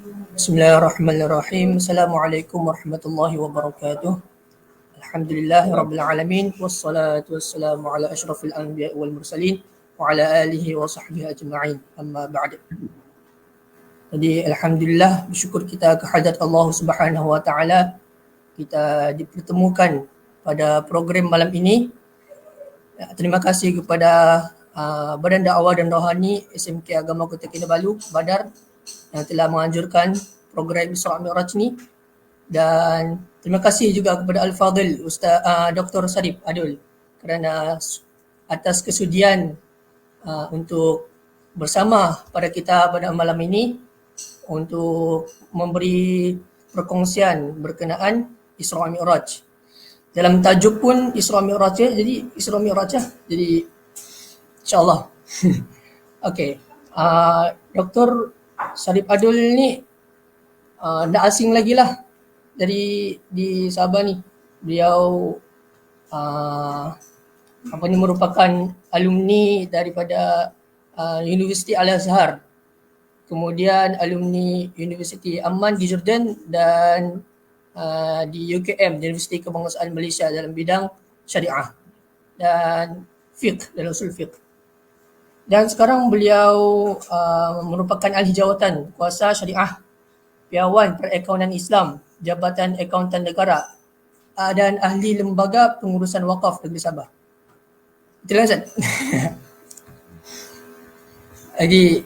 Bismillahirrahmanirrahim. Assalamualaikum warahmatullahi wabarakatuh. Alhamdulillahi Salam. rabbil alamin wassalatu wassalamu ala asyrafil anbiya wal mursalin wa ala alihi wa sahbihi ajma'in. Amma ba'd. Jadi alhamdulillah bersyukur kita kehadrat Allah Subhanahu wa taala kita dipertemukan pada program malam ini. Terima kasih kepada Badan Dakwah dan Rohani SMK Agama Kota Kinabalu Badar yang telah menganjurkan program Isra Mi'raj ni, dan terima kasih juga kepada Al-Fadhil Ustaz Dr. Sarip Adul kerana atas kesudian untuk bersama pada kita pada malam ini untuk memberi perkongsian berkenaan Isra Mi'raj. Dalam tajuk pun Isra Mi'raj, jadi Isra Mi'raj lah. Jadi insyaAllah. Okey. Dr. Sarip Adul ni tak asing lagi lah dari di Sabah ni. Beliau merupakan alumni daripada Universiti Al-Azhar, kemudian alumni Universiti Amman di Jordan, dan di UKM, Universiti Kebangsaan Malaysia, dalam bidang syariah dan fiqh, dalam usul fiqh. Dan sekarang beliau merupakan ahli jawatan kuasa syariah Piawan Perakaunan Islam, Jabatan Akauntan Negara, dan ahli lembaga pengurusan wakaf negeri Sabah. Betul kan Ustaz? Jadi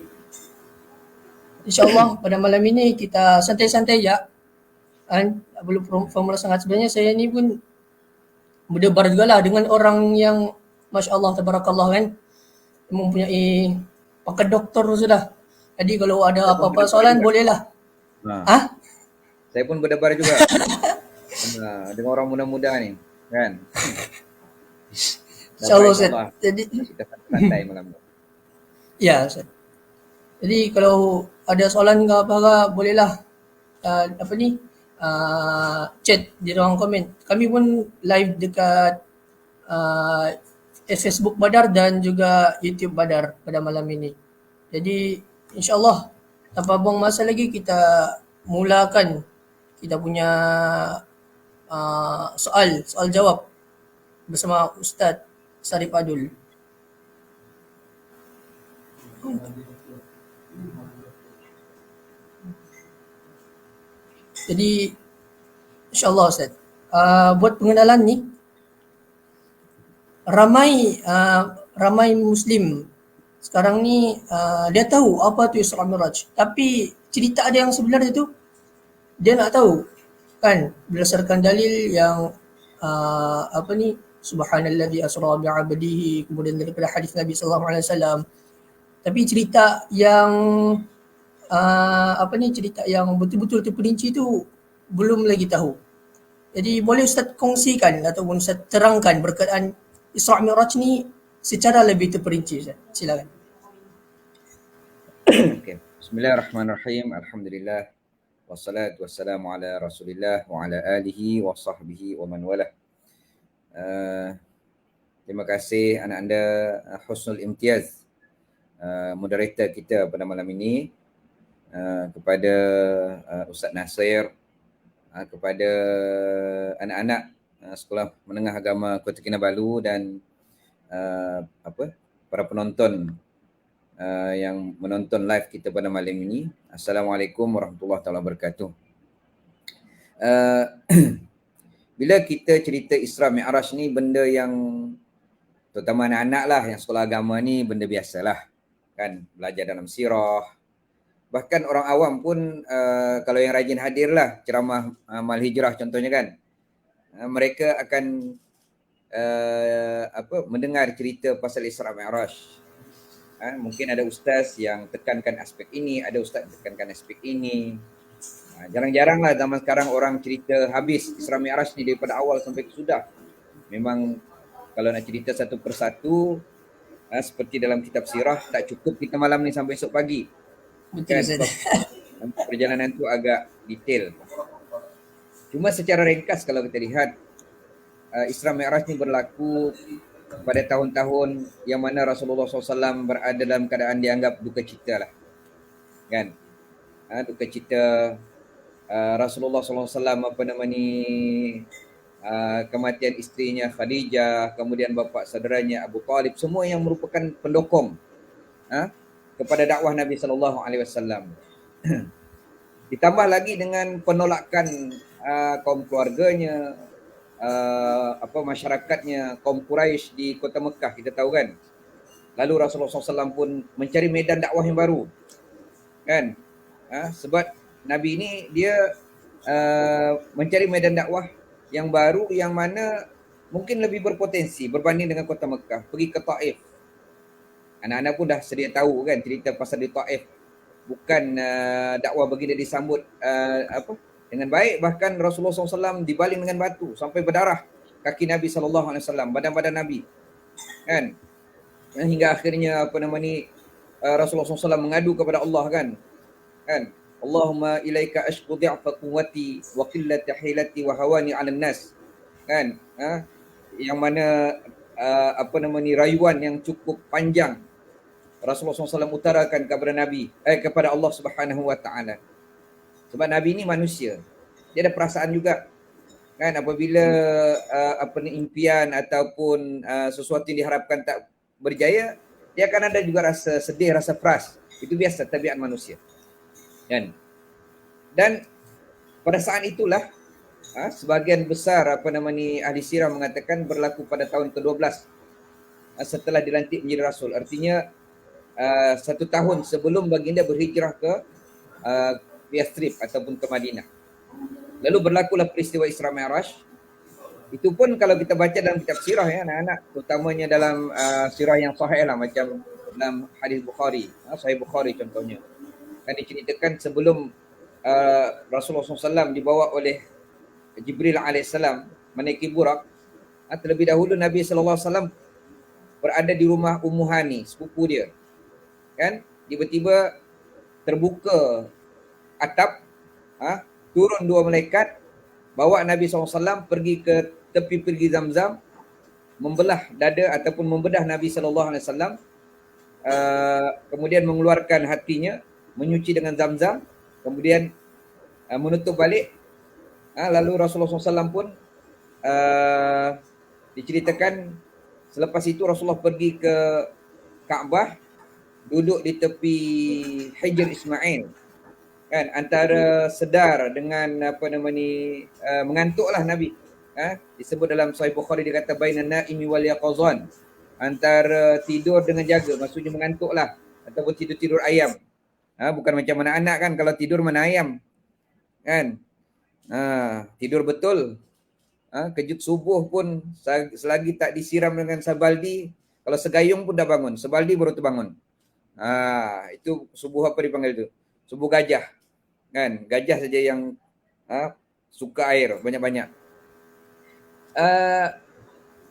insyaAllah pada malam ini kita santai-santai je. Belum formula sangat. Sebenarnya saya ni pun berdebar juga lah dengan orang yang Masya Allah, Tabarakallah kan, mempunyai pakai doktor sudah. Jadi kalau ada apa-apa soalan bolehlah. Saya pun berdebar juga dengan orang muda-muda ni kan. InsyaAllah Ustaz. Jadi kita santai malam ni. Ya Ustaz. Jadi kalau ada soalan ke apa-apa bolehlah chat di ruang komen. Kami pun live dekat Facebook Badar dan juga YouTube Badar pada malam ini. Jadi insyaAllah tanpa buang masa lagi kita mulakan kita punya soal jawab bersama Ustaz Sarip Adul. Jadi insyaAllah Ustaz, buat pengenalan ni, ramai Muslim sekarang ni dia tahu apa tu Isra Mi'raj, tapi cerita ada yang sebenarnya tu dia nak tahu kan, berdasarkan dalil yang subhanalladzi asra bi'abdihi, kemudian daripada hadis Nabi sallallahu alaihi wasallam. Tapi cerita yang cerita yang betul-betul terperinci tu belum lagi tahu. Jadi boleh Ustaz kongsikan ataupun Ustaz terangkan berkaitan Isra Mi'raj ni secara lebih terperinci Ustaz. Silakan. Okay. Bismillahirrahmanirrahim. Alhamdulillah. Wassalatu wassalamu ala Rasulillah wa ala alihi wa sahbihi wa man wala. Terima kasih anak anda Husnul Imtiaz, moderator kita pada malam ini, kepada Ustaz Nasir, kepada anak-anak Sekolah Menengah Agama Kota Kinabalu, dan para penonton yang menonton live kita pada malam ini. Assalamualaikum warahmatullahi wabarakatuh. Bila kita cerita Isra Mi'raj ni, benda yang terutama anak-anak lah yang sekolah agama ni benda biasalah kan, belajar dalam sirah. Bahkan orang awam pun kalau yang rajin hadir lah ceramah Mal Hijrah contohnya kan, mereka akan mendengar cerita pasal Isra Mi'raj. Mungkin ada ustaz yang tekankan aspek ini, ada ustaz tekankan aspek ini. Jarang-jarang lah zaman sekarang orang cerita habis Isra Mi'raj ni daripada awal sampai ke sudah. Memang kalau nak cerita satu persatu, seperti dalam kitab sirah, tak cukup kita malam ni sampai esok pagi. Betul Ustaz. Perjalanan tu agak detail. Cuma secara ringkas kalau kita lihat, Isra Mi'raj ni berlaku pada tahun-tahun yang mana Rasulullah SAW berada dalam keadaan dianggap duka cita lah kan. duka cita Rasulullah SAW, apa nama ni, kematian isterinya Khadijah, kemudian bapa saudaranya Abu Talib, semua yang merupakan pendukung kepada dakwah Nabi SAW. Ditambah lagi dengan penolakan kaum keluarganya, masyarakatnya, kaum Quraisy di kota Mekah, kita tahu kan. Lalu Rasulullah SAW pun mencari medan dakwah yang baru, kan? Sebab Nabi ini dia mencari medan dakwah yang baru, yang mana mungkin lebih berpotensi berbanding dengan kota Mekah. Pergi ke Taif. Anak-anak pun dah sedia tahu kan cerita pasal di Taif. Bukan dakwah baginda disambut dengan baik, bahkan Rasulullah SAW dibaling dengan batu sampai berdarah kaki Nabi SAW, badan-badan Nabi, kan? Hingga akhirnya Rasulullah SAW mengadu kepada Allah, kan? Allahumma ilaika ashku di'fa quwwati wa qillata hilati wa hawani 'alan nas, kan? Yang mana rayuan yang cukup panjang Rasulullah SAW utarakan kepada Nabi, kepada Allah Subhanahu Wa Taala. Sebab Nabi ini manusia, dia ada perasaan juga, kan? Apabila impian ataupun sesuatu yang diharapkan tak berjaya, dia akan ada juga rasa sedih, rasa frust. Itu biasa tabiat manusia, kan? Dan pada saat itulah sebahagian besar ahli sirah mengatakan berlaku pada tahun ke-12 setelah dilantik menjadi rasul. Artinya 1 tahun sebelum baginda berhijrah ke Yathrib ataupun ke Madinah. Lalu berlakulah peristiwa Isra Mi'raj. Itu pun kalau kita baca dalam kitab sirah ya anak-anak, terutamanya dalam sirah yang sahih lah, macam dalam hadis Bukhari, Sahih Bukhari contohnya, kan diceritakan sebelum Rasulullah SAW dibawa oleh Jibril AS menaiki burak, terlebih dahulu Nabi SAW berada di rumah Ummu Hani, sepupu dia, kan? Tiba-tiba terbuka atap, turun 2 malaikat, bawa Nabi SAW pergi ke tepi pergi Zamzam, membelah dada ataupun membedah Nabi SAW, kemudian mengeluarkan hatinya, menyuci dengan Zamzam, kemudian menutup balik. Lalu Rasulullah SAW pun diceritakan selepas itu Rasulullah pergi ke Kaabah, duduk di tepi Hijr Ismail, kan? Antara sedar dengan mengantuklah Nabi. Disebut dalam Sahih Bukhari, dia kata bainan naimi wal yaqazan, antara tidur dengan jaga, maksudnya mengantuklah, ataupun tidur ayam. Bukan macam anak-anak kan, kalau tidur mana ayam, kan? Tidur betul. Kejut subuh pun selagi tak disiram dengan sabaldi, kalau segayung pun dah bangun, sebaldi baru terbangun. Itu subuh apa dipanggil itu? Subuh gajah, kan? Gajah saja yang suka air banyak-banyak.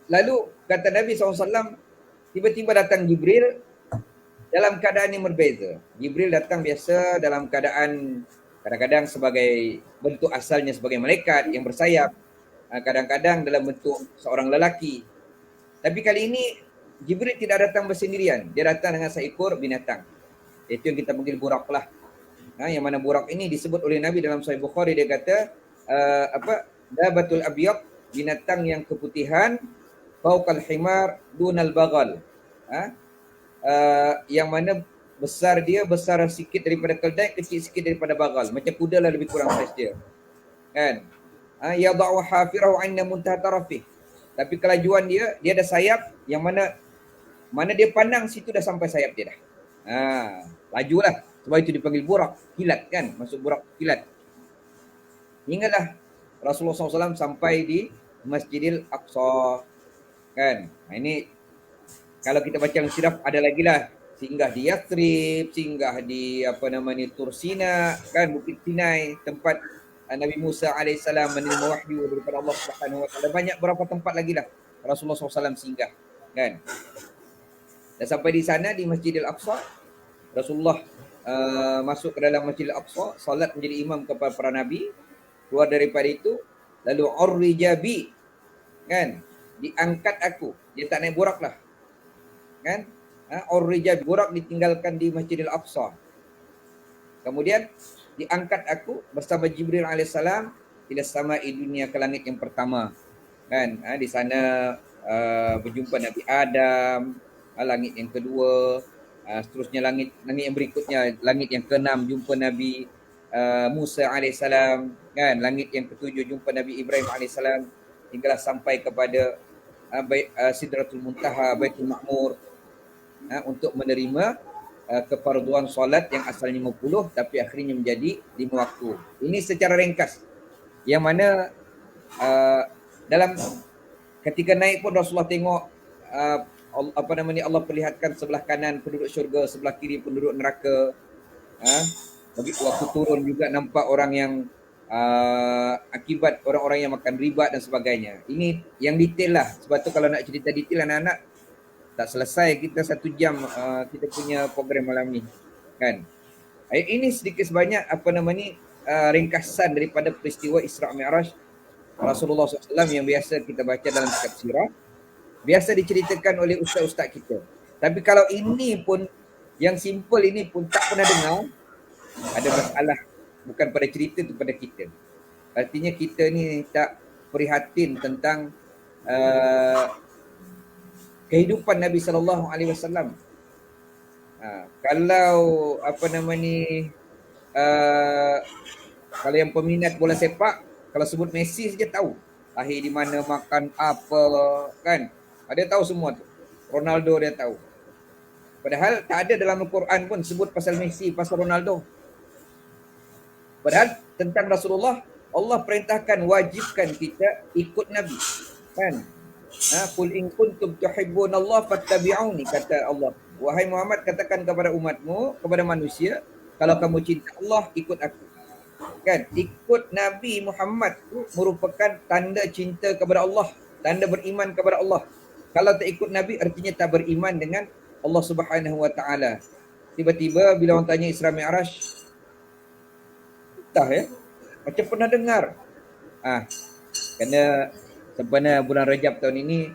Lalu kata Nabi SAW, tiba-tiba datang Jibril dalam keadaan yang berbeza. Jibril datang biasa dalam keadaan kadang-kadang sebagai bentuk asalnya sebagai malaikat yang bersayap, kadang-kadang dalam bentuk seorang lelaki. Tapi kali ini Jibril tidak datang bersendirian, dia datang dengan seekor binatang. Itu yang kita panggil burak lah. Yang mana burak ini disebut oleh Nabi dalam Sahih Bukhari, dia kata dabatul abyad, binatang yang keputihan, fauqal himar dunal bagal. Yang mana besar dia besar sikit daripada keldai, kecil sikit daripada bagal. Macam kuda lah, lebih kurang saiz dia, kan? Yada'u hafirahu 'inda muntaha tarafih. Tapi kelajuan dia ada sayap yang mana dia pandang situ dah sampai sayap dia dah. Lajulah. Sebab itu dipanggil burak, kilat, kan? Masuk burak kilat. Hinggalah Rasulullah SAW sampai di Masjidil Aqsa, kan? Ini kalau kita baca sirah ada lagi lah, singgah di Yathrib, singgah di Tursina, kan? Bukit Sinai, tempat Nabi Musa AS menerima wahyu daripada Allah Subhanahu Wa Taala. Banyak berapa tempat lagi lah Rasulullah SAW singgah, kan? Dan sampai di sana di Masjidil Aqsa, Rasulullah masuk ke dalam Masjidil Aqsa, salat menjadi imam kepada para nabi. Keluar daripada itu, lalu urrijabi, kan? Diangkat aku. Dia tak naik burak lah, kan? Urrijabi, burak ditinggalkan di Masjidil Aqsa. Kemudian diangkat aku bersama Jibril alaihissalam ila sama'i dunia, ke langit yang pertama. Kan? Di sana berjumpa Nabi Adam, langit yang kedua, seterusnya langit yang berikutnya, langit yang keenam jumpa Nabi Musa alaihissalam, kan? Langit yang ketujuh jumpa Nabi Ibrahim alaihissalam, hinggalah sampai kepada Sidratul Muntaha, Baitul Ma'mur, untuk menerima kefarduan solat yang asalnya 50 tapi akhirnya menjadi 5 waktu. Ini secara ringkas. Yang mana dalam ketika naik pun Rasulullah tengok Allah perlihatkan sebelah kanan penduduk syurga, sebelah kiri penduduk neraka. Bagi waktu turun juga nampak orang yang akibat orang-orang yang makan riba dan sebagainya. Ini yang detail lah. Sebab tu kalau nak cerita detail anak-anak tak selesai kita 1 jam kita punya program malam ni, kan. Ini sedikit sebanyak ringkasan daripada peristiwa Isra' Mi'raj Rasulullah SAW yang biasa kita baca dalam kitab sirah, biasa diceritakan oleh ustaz-ustaz kita. Tapi kalau ini pun, yang simple ini pun tak pernah dengar, ada masalah bukan pada cerita tu, pada kita. Artinya kita ni tak prihatin tentang kehidupan Nabi SAW. Kalau kalau yang peminat bola sepak, kalau sebut Messi saja tahu lahir di mana, makan apa, kan? Dia tahu semua tu. Ronaldo dia tahu. Padahal tak ada dalam Al-Quran pun sebut pasal Messi, pasal Ronaldo. Padahal tentang Rasulullah, Allah perintahkan, wajibkan kita ikut Nabi, kan? Qul in kuntum tuhibbunallaha fattabi'uni, kata Allah. Wahai Muhammad, katakan kepada umatmu, kepada manusia, kalau kamu cinta Allah, ikut aku. Kan? Ikut Nabi Muhammad merupakan tanda cinta kepada Allah, tanda beriman kepada Allah. Kalau tak ikut Nabi, artinya tak beriman dengan Allah Subhanahu Wa Taala. Tiba-tiba bila orang tanya Isra Mi'raj, entah ya, macam pernah dengar. Kena sebenarnya bulan Rajab tahun ini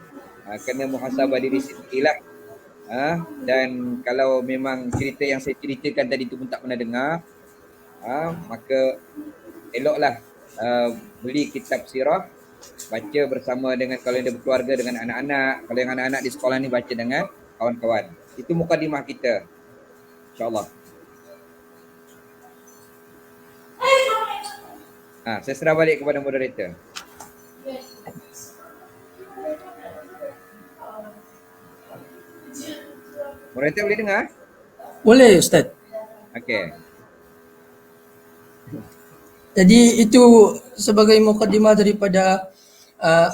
kena muhasabah diri sendirilah. Dan kalau memang cerita yang saya ceritakan tadi tu pun tak pernah dengar, maka eloklah beli kitab sirah, baca bersama dengan, kalau ada berkeluarga, dengan anak-anak. Kalau yang anak-anak di sekolah ni, baca dengan kawan-kawan. Itu mukadimah kita, insyaAllah. Saya serah balik kepada moderator. Moderator boleh dengar? Boleh Ustaz. Okey. Jadi itu sebagai mukadimah daripada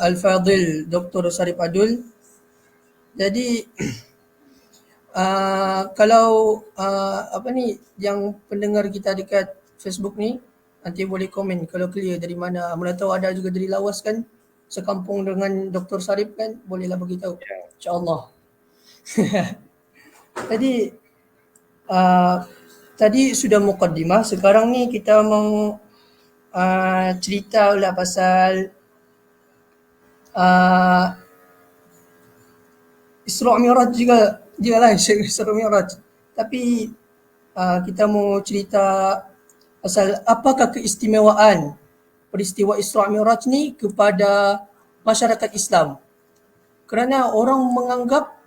Al-Fadhil Dr. Sarip Adul. Jadi kalau yang pendengar kita dekat Facebook ni, nanti boleh komen kalau clear dari mana. Mana tahu ada juga dari Lawas kan, sekampung dengan Dr. Sarip kan, bolehlah beritahu. InsyaAllah. Tadi sudah mukadimah, sekarang ni kita mau cerita lah pasal Isra' Mi'raj juga lah, Isra' Mi'raj. Tapi kita mau cerita pasal apakah keistimewaan peristiwa Isra' Mi'raj ni kepada masyarakat Islam. Kerana orang menganggap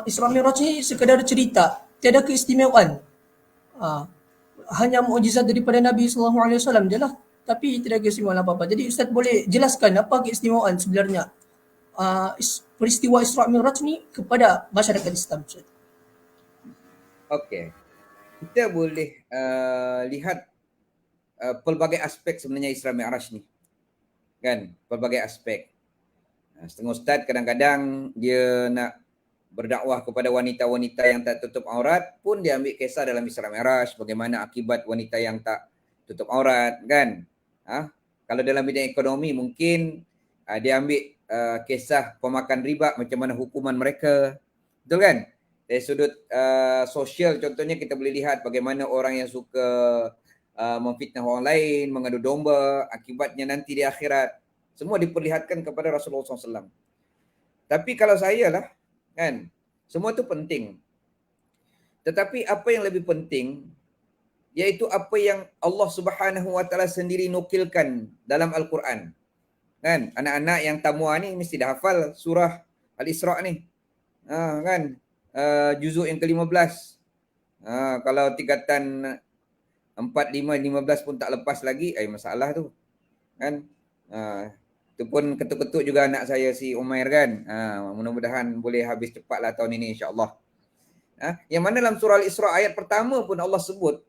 Isra' Mi'raj ni sekadar cerita, tiada keistimewaan. Hanya mukjizat daripada Nabi SAW je lah, tapi tidak keistimewaan apa-apa. Jadi Ustaz boleh jelaskan apa keistimewaan sebenarnya peristiwa Isra' Mi'raj ni kepada masyarakat Islam, Ustaz? Okey. Kita boleh lihat pelbagai aspek sebenarnya Isra' Mi'raj ni. Kan? Pelbagai aspek. Setengah ustaz kadang-kadang dia nak berdakwah kepada wanita-wanita yang tak tutup aurat pun dia ambil kisah dalam Isra' Mi'raj, bagaimana akibat wanita yang tak tutup aurat, kan? Kalau dalam bidang ekonomi mungkin dia ambil kisah pemakan riba, macam mana hukuman mereka. Betul kan? Dari sudut sosial contohnya kita boleh lihat bagaimana orang yang suka memfitnah orang lain, mengadu domba, akibatnya nanti di akhirat. Semua diperlihatkan kepada Rasulullah SAW. Tapi kalau saya lah, kan, semua tu penting. Tetapi apa yang lebih penting, iaitu apa yang Allah Subhanahu wa taala sendiri nukilkan dalam Al-Quran. Kan? Anak-anak yang tamua ni mesti dah hafal surah Al-Isra ni. Kan? Juzuk yang ke-15. Kalau tingkatan 4, 5, 15 pun tak lepas lagi, masalah tu. Kan? Itu pun ketuk-ketuk juga anak saya si Umair kan. Mudah-mudahan boleh habis cepatlah tahun ini insya-Allah. Yang mana dalam surah Al-Isra ayat pertama pun Allah sebut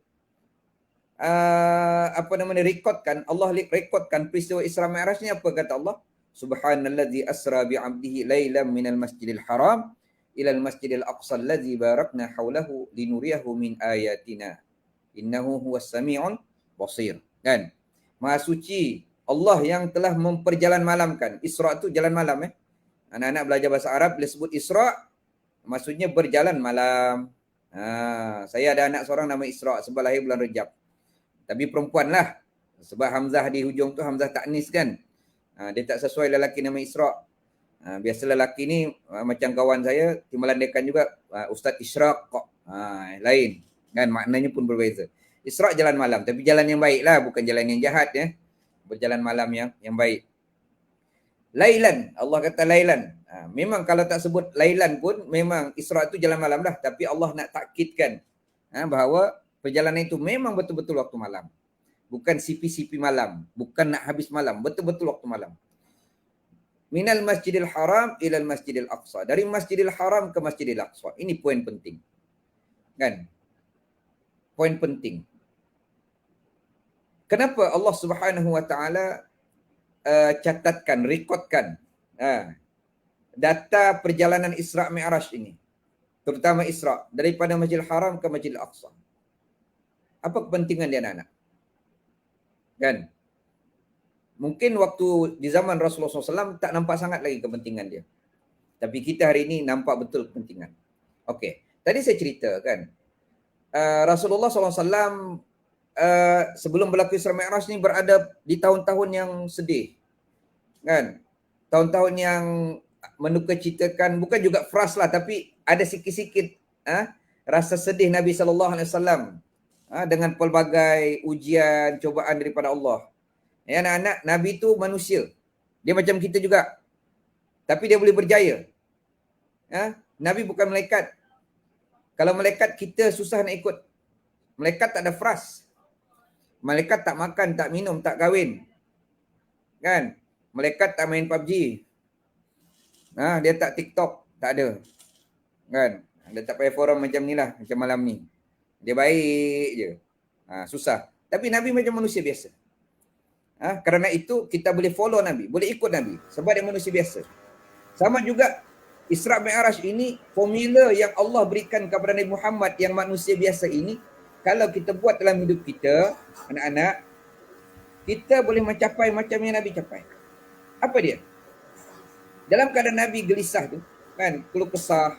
Allah rekodkan peristiwa Isra Mi'raj ni. Apa kata Allah? Subhanallazi asra bi'abdihi lailan minal masjidil haram ilal masjidil aqsa allazi barakna haulahu linuriyahu min ayatina innahu huwas sami'un basir. Kan? Maha suci Allah yang telah memperjalan malamkan. Isra tu jalan malam. Anak-anak belajar bahasa Arab bila sebut Isra maksudnya berjalan malam. Saya ada anak seorang nama Isra sebab lahir bulan Rejab. Tapi perempuan lah. Sebab Hamzah di hujung tu Hamzah taknis kan. Dia tak sesuai lelaki nama Isra. Biasa lelaki ni macam kawan saya timbalan dekan juga Ustaz Isyraq. Lain. Kan maknanya pun berbeza. Isra jalan malam. Tapi jalan yang baik lah. Bukan jalan yang jahat ya. Berjalan malam yang baik. Lailan. Allah kata lailan. Memang kalau tak sebut lailan pun memang Isra tu jalan malam dah. Tapi Allah nak takkidkan bahawa perjalanan itu memang betul-betul waktu malam. Bukan sipi-sipi malam. Bukan nak habis malam. Betul-betul waktu malam. Minal masjidil haram ilal masjidil aqsa. Dari masjidil haram ke masjidil aqsa. Ini poin penting. Kan? Poin penting. Kenapa Allah Subhanahu wa taala catatkan, rekodkan data perjalanan Isra Mi'raj ini? Terutama Isra daripada Masjidil Haram ke Masjidil Aqsa. Apa kepentingan dia anak-anak? Kan? Mungkin waktu di zaman Rasulullah SAW tak nampak sangat lagi kepentingan dia. Tapi kita hari ini nampak betul kepentingan. Okey. Tadi saya cerita kan. Rasulullah SAW sebelum berlaku Isra Mi'raj ni berada di tahun-tahun yang sedih. Kan? Tahun-tahun yang menukacitakan, bukan juga fras lah, tapi ada sikit-sikit rasa sedih Nabi SAW. Dengan pelbagai ujian, cobaan daripada Allah. Ya anak-anak, Nabi tu manusia. Dia macam kita juga. Tapi dia boleh berjaya. Nabi bukan malaikat. Kalau malaikat kita susah nak ikut. Malaikat tak ada fras. Malaikat tak makan, tak minum, tak kahwin. Kan? Malaikat tak main PUBG. Dia tak TikTok, tak ada. Kan? Dia tak payah forum macam ni lah, macam malam ni. Dia baik je. Susah. Tapi Nabi macam manusia biasa. Kerana itu kita boleh follow Nabi, boleh ikut Nabi. Sebab dia manusia biasa. Sama juga Isra Mi'raj ini, formula yang Allah berikan kepada Nabi Muhammad yang manusia biasa ini, kalau kita buat dalam hidup kita, anak-anak, kita boleh mencapai macam yang Nabi capai. Apa dia? Dalam keadaan Nabi gelisah tu, kan, keluh kesah,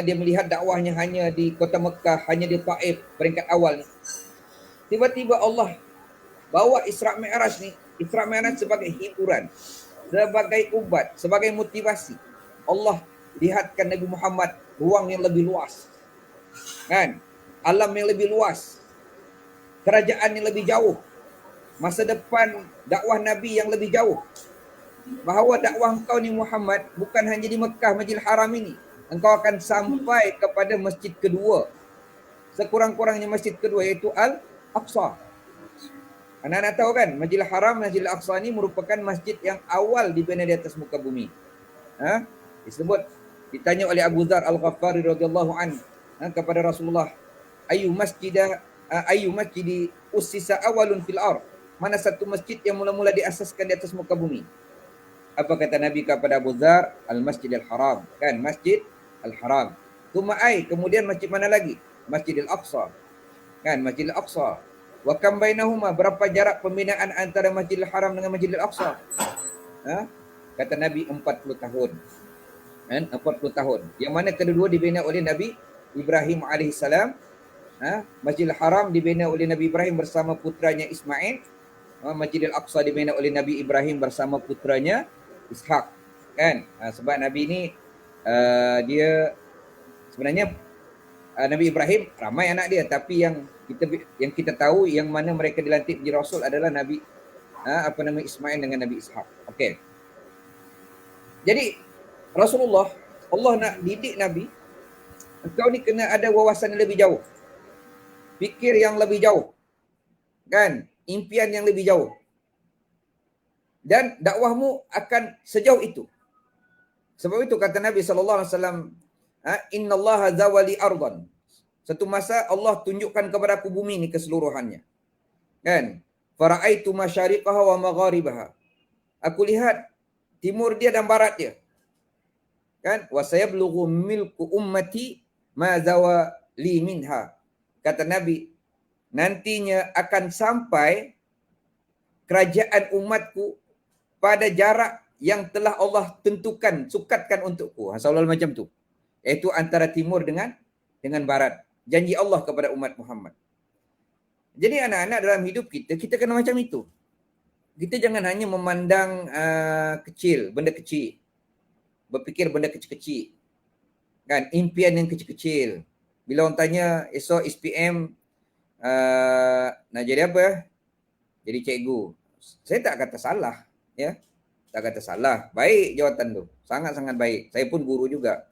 dia melihat dakwahnya hanya di kota Mekah, hanya di Taif, peringkat awal ni. Tiba-tiba Allah bawa Isra Mi'raj ni, Isra Mi'raj sebagai hiburan, sebagai ubat, sebagai motivasi. Allah lihatkan Nabi Muhammad ruang yang lebih luas. Kan? Alam yang lebih luas. Kerajaan yang lebih jauh. Masa depan dakwah Nabi yang lebih jauh. Bahawa dakwah engkau ni Muhammad bukan hanya di Mekah, Masjidil Haram ini. Engkau akan sampai kepada masjid kedua. Sekurang-kurangnya masjid kedua iaitu Al-Aqsa. Anak-anak tahu kan, Masjidil Haram, Masjidil Aqsa ni merupakan masjid yang awal dibina di atas muka bumi. Disebut, ditanya oleh Abu Dzar Al-Ghafari radhiyallahu anhu kepada Rasulullah, Ayu masjidi ussisa awalun fil ard. Mana satu masjid yang mula-mula diasaskan di atas muka bumi? Apa kata Nabi kepada Abu Dzar? Al-Masjidil Haram. Kan, Masjid Al-Haram. Kemudian masjid mana lagi? Masjidil Aqsa. Kan, Masjidil Aqsa. Wa kam bainahuma, berapa jarak pembinaan antara Masjidil Haram dengan Masjidil Aqsa? Kata Nabi 40 tahun. 40 tahun. Yang mana kedua-dua dibina oleh Nabi Ibrahim alaihissalam. Masjidil Haram dibina oleh Nabi Ibrahim bersama putranya Ismail. Masjidil Aqsa dibina oleh Nabi Ibrahim bersama putranya Ishak. Kan? Sebab Nabi ni dia sebenarnya Nabi Ibrahim ramai anak dia, tapi yang kita tahu yang mana mereka dilantik menjadi rasul adalah Nabi Ismail dengan Nabi Ishak. Okey. Jadi Rasulullah, Allah nak didik Nabi, engkau ni kena ada wawasan yang lebih jauh. Fikir yang lebih jauh. Kan? Impian yang lebih jauh. Dan dakwahmu akan sejauh itu. Sebab itu kata Nabi SAW, innallaha zawali ardan. Satu masa Allah tunjukkan kepada aku bumi ni keseluruhannya. Kan? Fara'aitu masyariqaha wa magharibaha. Aku lihat timur dia dan barat dia. Kan? Wa sayablughu milku ummati ma zawali minha. Kata Nabi, nantinya akan sampai kerajaan umatku pada jarak yang telah Allah tentukan, sukatkan untukku. Seolah macam tu. Iaitu antara timur dengan barat. Janji Allah kepada umat Muhammad. Jadi anak-anak dalam hidup kita, kita kena macam itu. Kita jangan hanya memandang kecil, benda kecil. Berfikir benda kecil-kecil. Kan? Impian yang kecil-kecil. Bila orang tanya, esok SPM nak jadi apa? Jadi cikgu. Saya tak kata salah. Ya, tak kata salah. Baik jawatan tu. Sangat-sangat baik. Saya pun guru juga.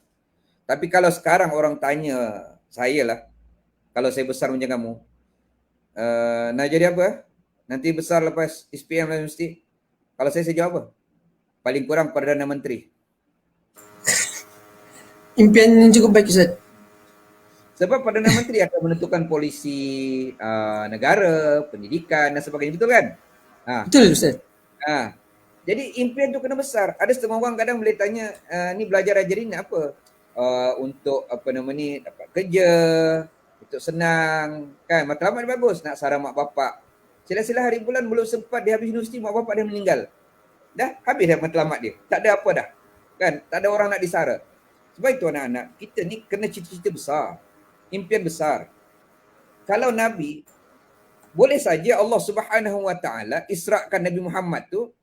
Tapi kalau sekarang orang tanya saya lah, kalau saya besar macam kamu, nak jadi apa? Nanti besar lepas SPM lah mesti. Kalau saya jawab apa? Paling kurang Perdana Menteri. Impian yang cukup baik, Ustaz. Sebab Perdana Menteri akan menentukan polisi negara, pendidikan dan sebagainya. Betul kan? Betul, Ustaz. Jadi impian tu kena besar. Ada setengah orang kadang boleh tanya, ni belajar ajar ni apa? Untuk dapat kerja, untuk senang, kan? Matlamat bagus, nak sarang mak bapak. Sila-sila hari bulan belum sempat dia habis universiti, mak bapak dia meninggal. Dah habis dah matlamat dia. Tak ada apa dah. Kan? Tak ada orang nak disara. Sebab itu anak-anak, kita ni kena cita-cita besar. Impian besar. Kalau Nabi, boleh saja Allah Subhanahu Wa Taala isra'kan Nabi Muhammad tu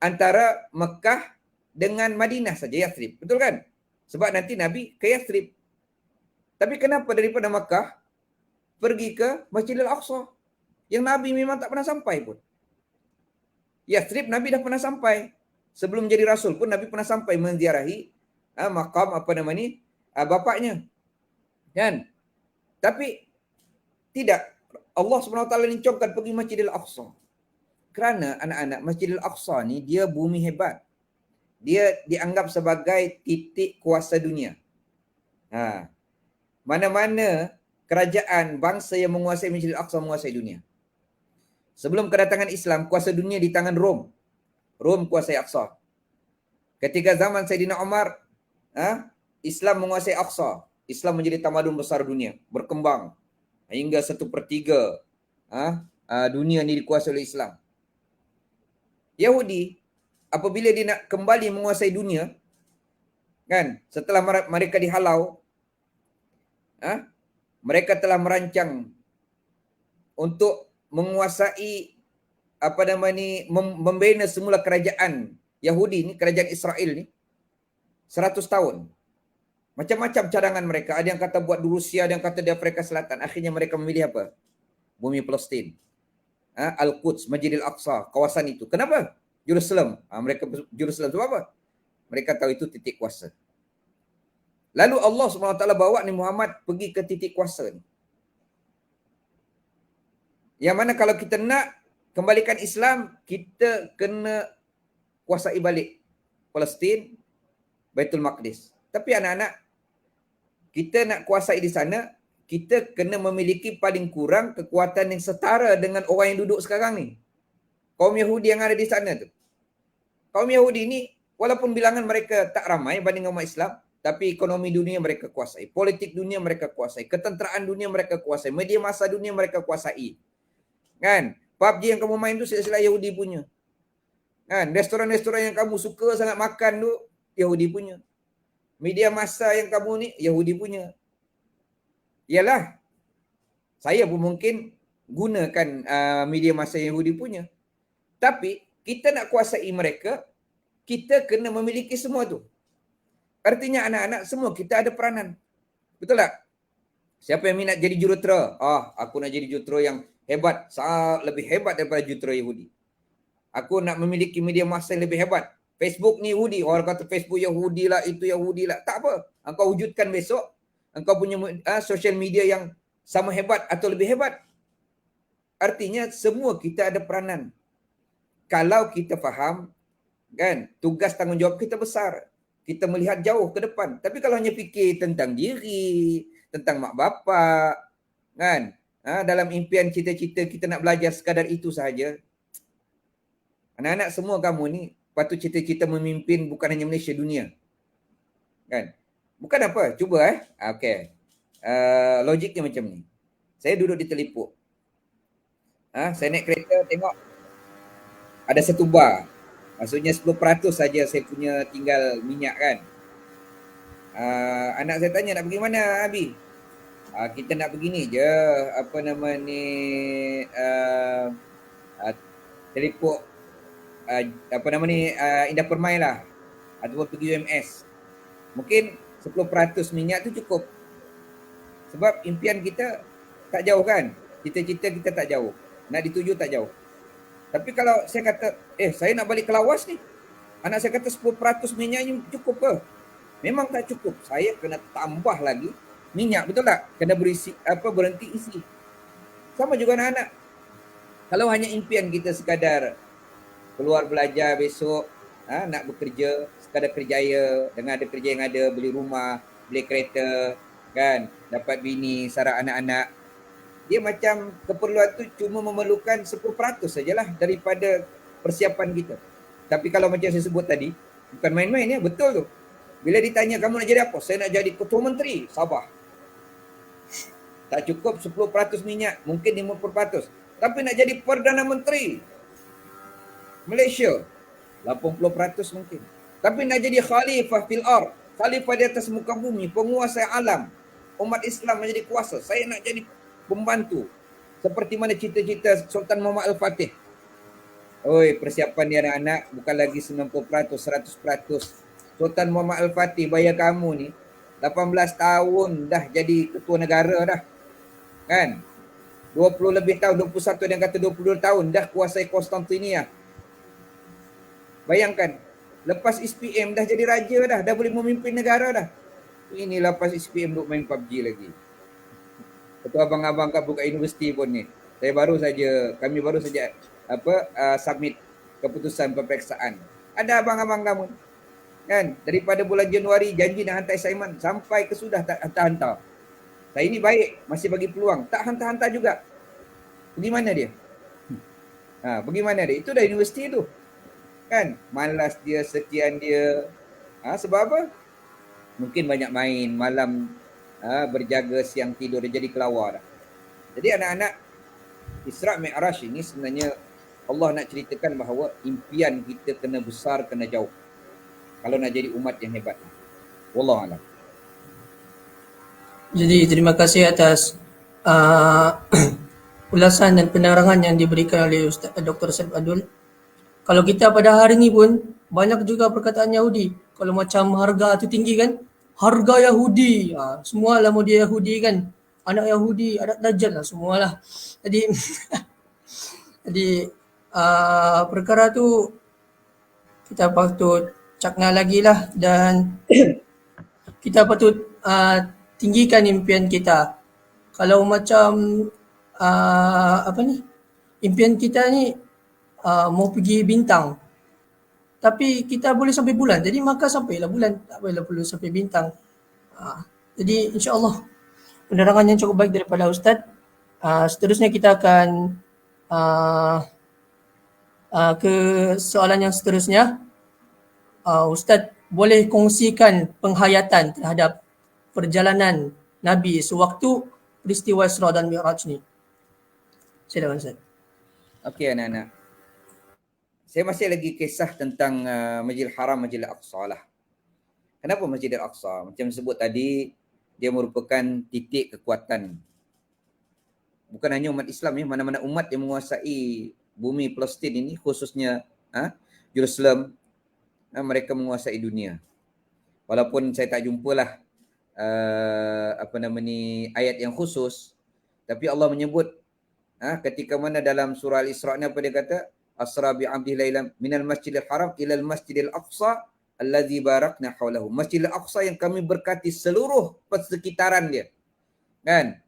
antara Mekah dengan Madinah saja, Yathrib. Betul kan? Sebab nanti Nabi ke Yathrib. Tapi kenapa daripada Mekah pergi ke Masjidil Aqsa? Yang Nabi memang tak pernah sampai pun. Yathrib Nabi dah pernah sampai. Sebelum jadi Rasul pun Nabi pernah sampai menziarahi makam bapaknya. Kan? Tapi tidak. Allah SWT lincongkan pergi Masjidil Aqsa. Kerana anak-anak, Masjidil Aqsa ni dia bumi hebat. Dia dianggap sebagai titik kuasa dunia. Mana-mana kerajaan bangsa yang menguasai Masjidil Aqsa menguasai dunia. Sebelum kedatangan Islam, kuasa dunia di tangan Rom. Rom kuasai Aqsa. Ketika zaman Sayyidina Umar, Islam menguasai Aqsa. Islam menjadi tamadun besar dunia, berkembang hingga 1/3 dunia ni dikuasai oleh Islam. Yahudi apabila dia nak kembali menguasai dunia, kan, setelah mereka dihalau, mereka telah merancang untuk menguasai membina semula kerajaan Yahudi ni, kerajaan Israel ni 100 tahun. Macam-macam cadangan mereka. Ada yang kata buat di Rusia, ada yang kata di Afrika Selatan. Akhirnya mereka memilih apa? Bumi Palestin. Al-Quds, Masjidil Aqsa, kawasan itu. Kenapa? Jerusalem. Mereka Jerusalem sebab apa? Mereka tahu itu titik kuasa. Lalu Allah SWT bawa Nabi Muhammad pergi ke titik kuasa ni. Yang mana kalau kita nak kembalikan Islam, kita kena kuasai balik Palestin, Baitul Maqdis. Tapi anak-anak, kita nak kuasai di sana, kita kena memiliki paling kurang kekuatan yang setara dengan orang yang duduk sekarang ni. Kaum Yahudi yang ada di sana tu. Kaum Yahudi ni, walaupun bilangan mereka tak ramai banding umat Islam, tapi ekonomi dunia mereka kuasai. Politik dunia mereka kuasai. Ketenteraan dunia mereka kuasai. Media massa dunia mereka kuasai. Kan? PUBG yang kamu main tu sila-sila Yahudi punya. Kan? Restoran-restoran yang kamu suka sangat makan tu, Yahudi punya. Media massa yang kamu ni, Yahudi punya. Yalah, saya pun mungkin gunakan media massa Yahudi punya. Tapi, kita nak kuasai mereka, kita kena memiliki semua tu. Artinya anak-anak semua kita ada peranan. Betul tak? Siapa yang minat jadi jurutera? Aku nak jadi jurutera yang hebat, lebih hebat daripada jurutera Yahudi. Aku nak memiliki media massa yang lebih hebat. Facebook ni Yahudi. Orang kata Facebook Yahudi lah, itu Yahudi lah. Tak apa. Engkau wujudkan besok, engkau punya social media yang sama hebat atau lebih hebat. Artinya semua kita ada peranan. Kalau kita faham, kan, tugas tanggungjawab kita besar. Kita melihat jauh ke depan. Tapi kalau hanya fikir tentang diri, tentang mak bapak, kan, dalam impian cita-cita kita nak belajar sekadar itu sahaja. Anak-anak semua kamu ni patut cita-cita memimpin bukan hanya Malaysia, dunia. Kan? Bukan apa, cuba okey. Logiknya macam ni. Saya duduk di Telipuk. Saya naik kereta tengok ada satu bar. Maksudnya 10% saja saya punya tinggal minyak kan. Anak saya tanya nak pergi mana Abi? Kita nak begini je, apa nama ni, Telipuk, apa nama ni, Indah Permai lah, ataupun pergi UMS. Mungkin 10% minyak tu cukup. Sebab impian kita tak jauh kan, cita-cita kita tak jauh, nak dituju tak jauh. Tapi kalau saya kata, saya nak balik ke Lawas ni, anak saya kata 10% minyak ni cukup ke? Memang tak cukup. Saya kena tambah lagi minyak, betul tak? Kena berhenti isi. Sama juga anak-anak. Kalau hanya impian kita sekadar keluar belajar besok, nak bekerja, sekadar kerjaya, dengan ada kerja yang ada, beli rumah, beli kereta, kan, dapat bini, sarang anak-anak. Dia macam keperluan tu cuma memerlukan 10% sajalah daripada persiapan kita. Tapi kalau macam saya sebut tadi, bukan main-main ya, betul tu. Bila ditanya kamu nak jadi apa? Saya nak jadi ketua menteri Sabah. Tak cukup 10% minyak, mungkin 50%. Tapi nak jadi Perdana Menteri Malaysia, 80% mungkin. Tapi nak jadi khalifah fil ard, khalifah di atas muka bumi, penguasa alam, umat Islam menjadi kuasa. Saya nak jadi pembantu. Seperti mana cita-cita Sultan Muhammad Al-Fatih. Oi, persiapan dia anak-anak bukan lagi 90%, 100%. Sultan Muhammad Al-Fatih, bayar kamu ni 18 tahun dah jadi ketua negara dah. Kan? 20 lebih tahun, 21 dan kata 22 tahun dah kuasai Konstantinia. Bayangkan, lepas SPM dah jadi raja dah boleh memimpin negara dah. Ini lepas SPM duk main PUBG lagi. Ketua abang-abang kat buka universiti pun ni. Kami baru saja submit keputusan peperiksaan. Ada abang-abang kamu kan, daripada bulan Januari janji nak hantar assignment sampai ke sudah tak hantar-hantar. Saya ini baik, masih bagi peluang, tak hantar-hantar juga. Pergi mana dia? Pergi mana dia? Itu dah universiti tu. Kan? Malas dia, sekian dia. Sebab apa? Mungkin banyak main, malam berjaga, siang tidur, dia jadi kelawar dah. Jadi anak-anak, Isra' Mi'raj ini sebenarnya Allah nak ceritakan bahawa impian kita kena besar, kena jauh. Kalau nak jadi umat yang hebat. Wallahualam. Jadi terima kasih atas ulasan dan penerangan yang diberikan oleh Ustaz Dr. Saif Adul. Kalau kita pada hari ni pun banyak juga perkataan Yahudi. Kalau macam harga tu tinggi kan, harga Yahudi, semualah model Yahudi kan, anak Yahudi, anak Dajjal lah semualah. Jadi perkara tu kita patut cakna lagi lah, dan kita patut tinggikan impian kita. Kalau macam impian kita ni mau pergi bintang, tapi kita boleh sampai bulan, jadi maka sampailah bulan, tak payahlah perlu sampai bintang. Jadi insya-Allah penerangan yang cukup baik daripada Ustaz. Seterusnya kita akan ke soalan yang seterusnya. Ustaz boleh kongsikan penghayatan terhadap perjalanan Nabi sewaktu peristiwa Isra dan Mi'raj ni. Silakan Ustaz. Okey anak-anak. Saya masih lagi kisah tentang Masjidil Haram, Masjidil Aqsa lah. Kenapa Masjidil Aqsa? Macam sebut tadi, dia merupakan titik kekuatan. Bukan hanya umat Islam ya, mana-mana umat yang menguasai bumi Palestin ini, khususnya Jerusalem, mereka menguasai dunia. Walaupun saya tak jumpalah ayat yang khusus, tapi Allah menyebut ketika mana dalam surah Al-Isra ni apa dia kata, asra bi 'abdihi lailan minal masjidil haram ilal masjidil aqsa allazi barakna haulahu. Masjidil Aqsa yang kami berkati seluruh persekitaran dia. Kan?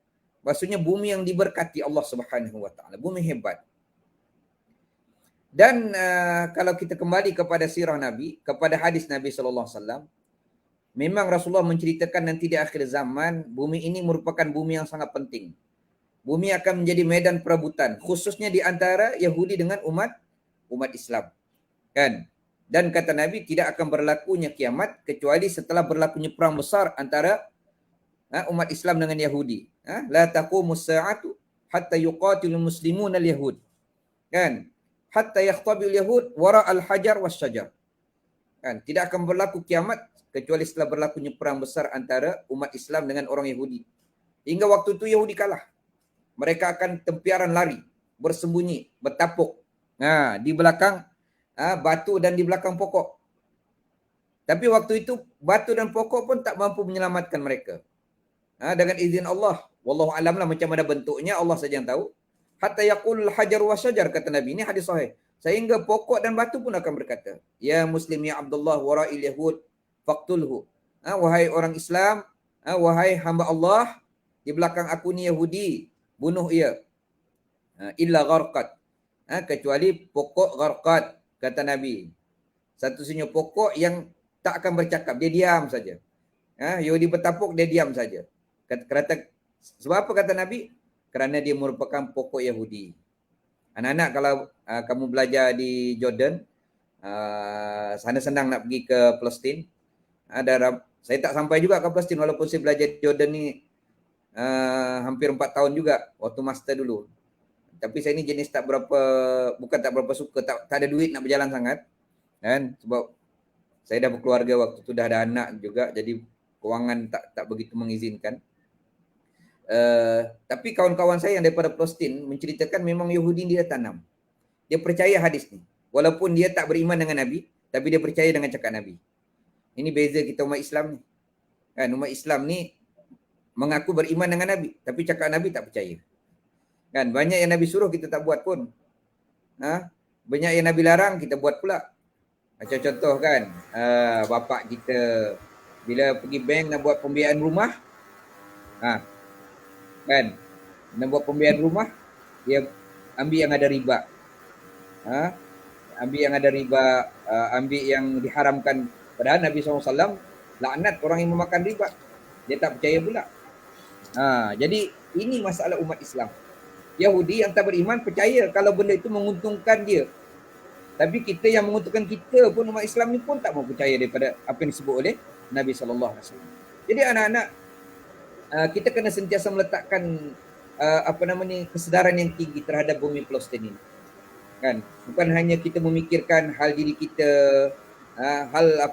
Maksudnya bumi yang diberkati Allah Subhanahu wa taala, bumi hebat. Dan kalau kita kembali kepada sirah Nabi, kepada hadis Nabi sallallahu alaihi wasallam, memang Rasulullah menceritakan nanti di akhir zaman bumi ini merupakan bumi yang sangat penting. Bumi akan menjadi medan perebutan, khususnya di antara Yahudi dengan umat Islam. Kan? Dan kata Nabi, tidak akan berlakunya kiamat kecuali setelah berlakunya perang besar antara umat Islam dengan Yahudi. La taqumus sa'atu hatta yuqatilul muslimuna al-yahud. Kan? Hatta yakhtabil yahud wara al-hajar was-syajar. Kan? Tidak akan berlaku kiamat kecuali setelah berlakunya perang besar antara umat Islam dengan orang Yahudi. Hingga waktu itu Yahudi kalah. Mereka akan tempiaran lari, bersembunyi, bertapuk di belakang batu dan di belakang pokok. Tapi waktu itu batu dan pokok pun tak mampu menyelamatkan mereka. Dengan izin Allah, wallahu alam lah macam mana bentuknya, Allah saja yang tahu. Hatta yaqul hajar wa syajar, kata Nabi, ini hadis sahih. Sehingga pokok dan batu pun akan berkata, ya muslim ya Abdullah wara'il yahud faqtulhu. Wahai orang Islam, wahai hamba Allah, di belakang aku ni Yahudi, bunuh ia. Illa gharqat. Kecuali pokok gharqat, kata Nabi. Satu-satunya pokok yang tak akan bercakap, dia diam saja. Yahudi bertapuk, dia diam saja. Sebab apa kata Nabi? Kerana dia merupakan pokok Yahudi. Anak-anak kalau kamu belajar di Jordan, sana senang nak pergi ke Palestin. Saya tak sampai juga ke Palestin walaupun saya belajar di Jordan ni hampir 4 tahun juga waktu master dulu. Tapi saya ni jenis bukan tak berapa suka, tak ada duit nak berjalan sangat. Kan? Sebab saya dah berkeluarga waktu tu, dah ada anak juga, jadi kewangan tak begitu mengizinkan. Tapi kawan-kawan saya yang daripada Palestin menceritakan memang Yahudi dia tanam. Dia percaya hadis ni. Walaupun dia tak beriman dengan Nabi, tapi dia percaya dengan cakap Nabi. Ini beza kita umat Islam ni. Kan, umat Islam ni mengaku beriman dengan Nabi, tapi cakap Nabi tak percaya. Kan, banyak yang Nabi suruh kita tak buat pun. Banyak yang Nabi larang kita buat pula. Macam contoh kan, bapak kita bila pergi bank nak buat pembiayaan rumah, kan, nak buat pembiayaan rumah, dia ambil yang ada riba. Ambil yang ada riba, ambil yang diharamkan. Padahal Nabi SAW laknat orang yang memakan riba. Dia tak percaya pula. Jadi ini masalah umat Islam. Yahudi yang tak beriman percaya kalau benda itu menguntungkan dia. Tapi kita yang menguntungkan kita pun, umat Islam ni pun tak mau percaya daripada apa yang disebut oleh Nabi SAW. Jadi anak-anak, kita kena sentiasa meletakkan kesedaran yang tinggi terhadap bumi Palestin ini. Kan? Bukan hanya kita memikirkan hal diri kita, hal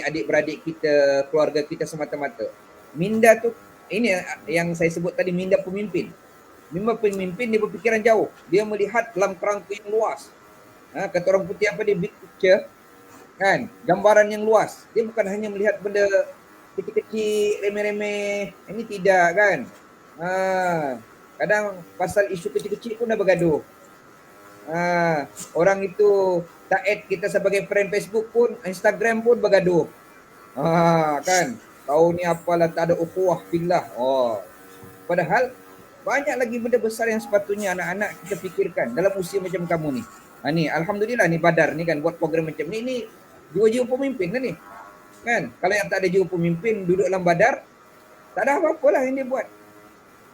adik-beradik kita, keluarga kita semata-mata. Minda tu, ini yang saya sebut tadi, minda pemimpin. Memang pemimpin dia berfikiran jauh. Dia melihat dalam kerangka yang luas. Kata orang putih apa dia? Big picture. Kan? Gambaran yang luas. Dia bukan hanya melihat benda kecil-kecil, remeh-remeh. Ini tidak kan. Kadang pasal isu kecil-kecil pun dah bergaduh. Orang itu tak add kita sebagai friend Facebook pun, Instagram pun bergaduh. Kan? Kau ni apalah, tak ada ukhuwah fillah. Padahal banyak lagi benda besar yang sepatutnya anak-anak kita fikirkan dalam usia macam kamu ni. Ni alhamdulillah ni Badar ni kan buat program macam ni. Ni jiwa-jiwa pemimpin kan ni. Kan? Kalau yang tak ada jiwa pemimpin duduk dalam Badar, tak ada apa-apalah yang dia buat.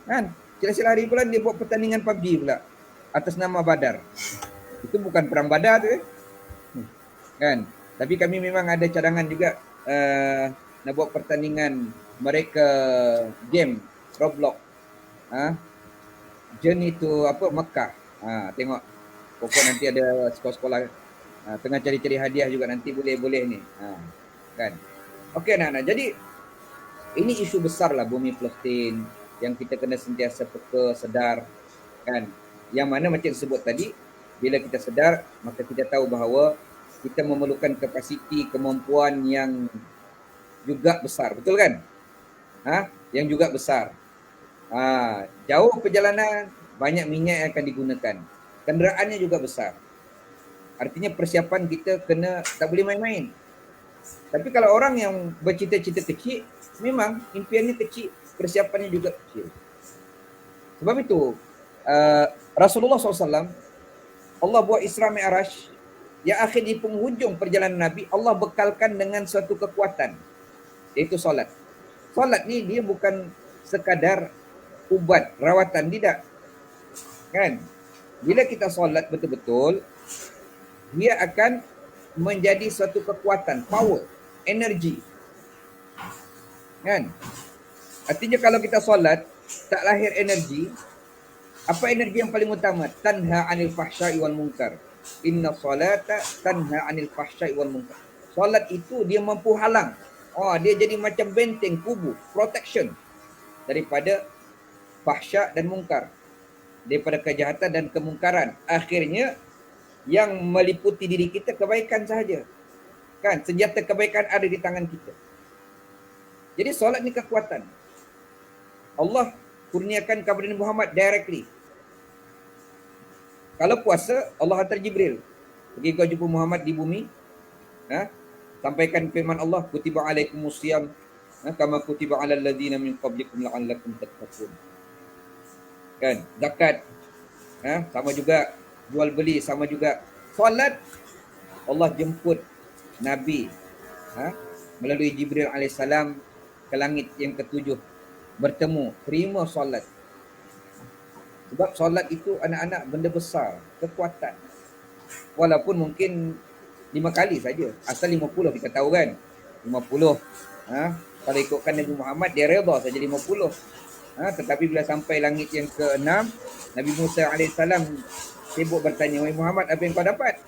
Kan? Sila-sila hari bulan dia buat pertandingan PUBG pula atas nama Badar. Itu bukan perang Badar tu. Kan? Tapi kami memang ada cadangan juga nak buat pertandingan mereka game Roblox. Journey to Mekah. Tengok pokok nanti ada sekolah-sekolah tengah cari-cari hadiah juga nanti boleh ni. Kan. Okey anak-anak. Jadi ini isu besar lah bumi Palestin yang kita kena sentiasa peka, sedar kan. Yang mana macam disebut tadi, bila kita sedar maka kita tahu bahawa kita memerlukan kapasiti, kemampuan yang juga besar. Betul kan? yang juga besar. Jauh perjalanan, banyak minyak yang akan digunakan. Kenderaannya juga besar. Artinya persiapan kita kena tak boleh main-main. Tapi kalau orang yang bercita-cita kecil, memang impiannya kecil, persiapannya juga kecil. Sebab itu Rasulullah SAW, Allah buat Isra Mi'raj, yang akhir di penghujung perjalanan Nabi, Allah bekalkan dengan suatu kekuatan, iaitu solat. Solat ni dia bukan sekadar ubat, rawatan, tidak. Kan? Bila kita solat betul-betul, dia akan menjadi suatu kekuatan, power, energi. Kan? Artinya kalau kita solat, tak lahir energi, apa energi yang paling utama? Tanha anil fahsya'i wal munkar. Inna salata tanha anil fahsya'i wal munkar. Solat itu dia mampu halang. Dia jadi macam benteng, kubu, protection daripada fahsya' dan munkar. Daripada kejahatan dan kemungkaran. Akhirnya, yang meliputi diri kita kebaikan sahaja. Kan? Senjata kebaikan ada di tangan kita. Jadi solat ni kekuatan. Allah kurniakan kepada Nabi Muhammad directly. Kalau puasa, Allah hantar Jibril. Pergi kau jumpa Muhammad di bumi. Sampaikan firman Allah, kutiba alaikumus siyam kama kutiba alal ladzina min qablikum la'allakum tattaqun. Kan? Zakat. Sama juga. Jual beli sama juga. Solat, Allah jemput Nabi melalui Jibril AS ke langit yang ketujuh. Bertemu, terima solat. Sebab solat itu anak-anak benda besar, kekuatan. Walaupun mungkin 5 kali saja. Asal 50 kita tahu kan. 50. Kalau ikutkan Nabi Muhammad, dia redha saja 50. Tetapi bila sampai langit yang ke-6, Nabi Musa AS sibuk bertanya, wahai Muhammad, apa yang kau dapat?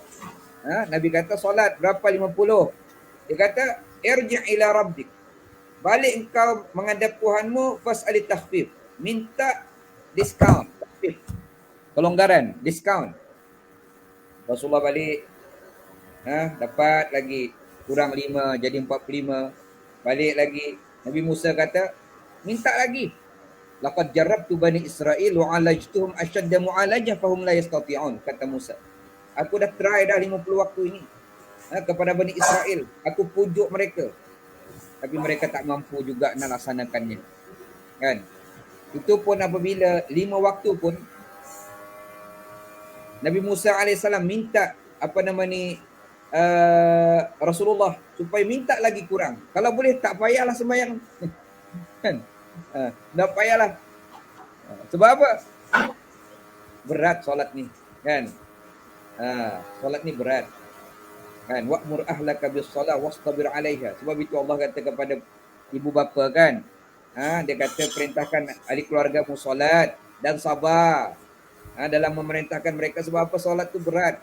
Nabi kata, solat berapa 50? Dia kata, irji' ila rabbik. Balik engkau menghadap Tuhanmu, fas'ali takhfif. Minta diskaun. Kelonggaran, diskaun. Rasulullah balik, dapat lagi kurang 5 jadi 45. Balik lagi. Nabi Musa kata, minta lagi. Laqad jarrabtu bani Israil wa 'alajtuhum ashadda mu'alajah fahum la yastati'un, kata Musa. Aku dah try dah 50 waktu ini kepada Bani Israel. Aku pujuk mereka. Tapi mereka tak mampu juga nak laksanakannya. Kan? Itu pun apabila 5 waktu pun Nabi Musa AS minta Rasulullah supaya minta lagi kurang. Kalau boleh tak payahlah sembahyang. Kan? Tak payahlah. Sebab apa? Berat solat ni. Kan? Solat ni berat. Kan? Wa'mur ahlaka bis-salah wastabir 'alaiha. Sebab itu Allah kata kepada ibu bapa kan. Dia kata perintahkan ahli keluargamu solat dan sabar. Dalam memerintahkan mereka, sebab apa? Solat tu berat.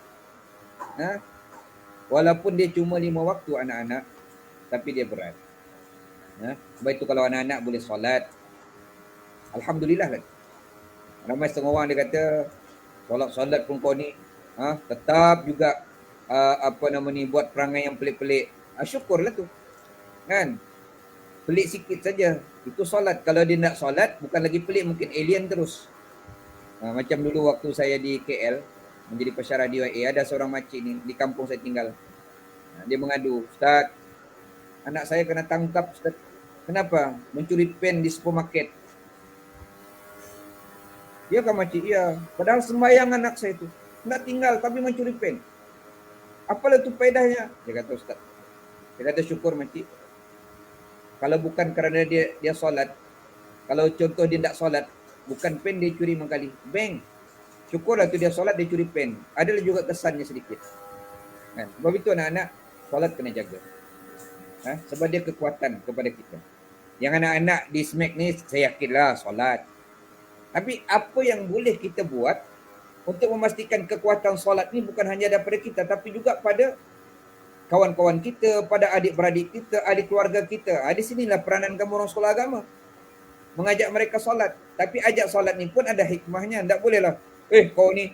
Walaupun dia cuma 5 waktu anak-anak, tapi dia berat. Sebab itu kalau anak-anak boleh solat, alhamdulillah kan. Ramai setengah orang dia kata solat pun kau ni tetap juga buat perangai yang pelik-pelik. Syukurlah tu. Kan? Pelik sikit saja. Itu solat. Kalau dia nak solat, bukan lagi pelik, mungkin alien terus. Macam dulu waktu saya di KL, menjadi pensyarah di UIA, ada seorang makcik ni, di kampung saya tinggal. Dia mengadu, Ustaz, anak saya kena tangkap, Ustaz. Kenapa? Mencuri pen di supermarket. Dia kan makcik, iya. Padahal sembahyang anak saya tu. Nak tinggal tapi mencuri pen. Apalah tu faedahnya? Dia kata Ustaz. Dia kata syukur makcik. Kalau bukan kerana dia solat, kalau contoh dia tak solat, bukan pen dia curi mengkali, bank. Syukurlah tu dia solat, dia curi pen. Adalah juga kesannya sedikit. Kan? Sebab itu anak-anak, solat kena jaga. Sebab dia kekuatan kepada kita. Yang anak-anak di SMAC ni, saya yakinlah solat. Tapi apa yang boleh kita buat untuk memastikan kekuatan solat ni bukan hanya daripada kita, tapi juga pada kawan-kawan kita, pada adik-beradik kita, adik keluarga kita. Di sinilah peranan kamu orang sekolah agama. Mengajak mereka solat. Tapi ajak solat ni pun ada hikmahnya. Tak bolehlah, kau ni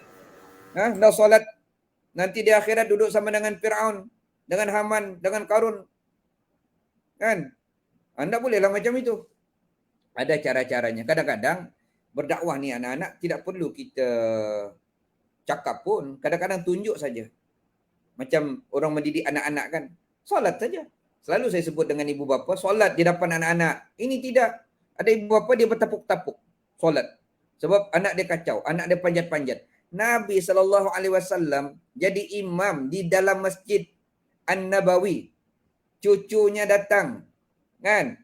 nak solat, nanti di akhirat duduk sama dengan Fir'aun, dengan Haman, dengan Karun. Kan? Tak bolehlah macam itu. Ada cara-caranya. Kadang-kadang berdakwah ni anak-anak tidak perlu kita cakap pun. Kadang-kadang tunjuk saja. Macam orang mendidik anak-anak kan. Solat saja. Selalu saya sebut dengan ibu bapa, solat di depan anak-anak. Ini tidak. Ada ibu bapa dia bertapuk-tapuk solat. Sebab anak dia kacau, anak dia panjat-panjat. Nabi SAW jadi imam di dalam Masjid An-Nabawi. Cucunya datang. Kan?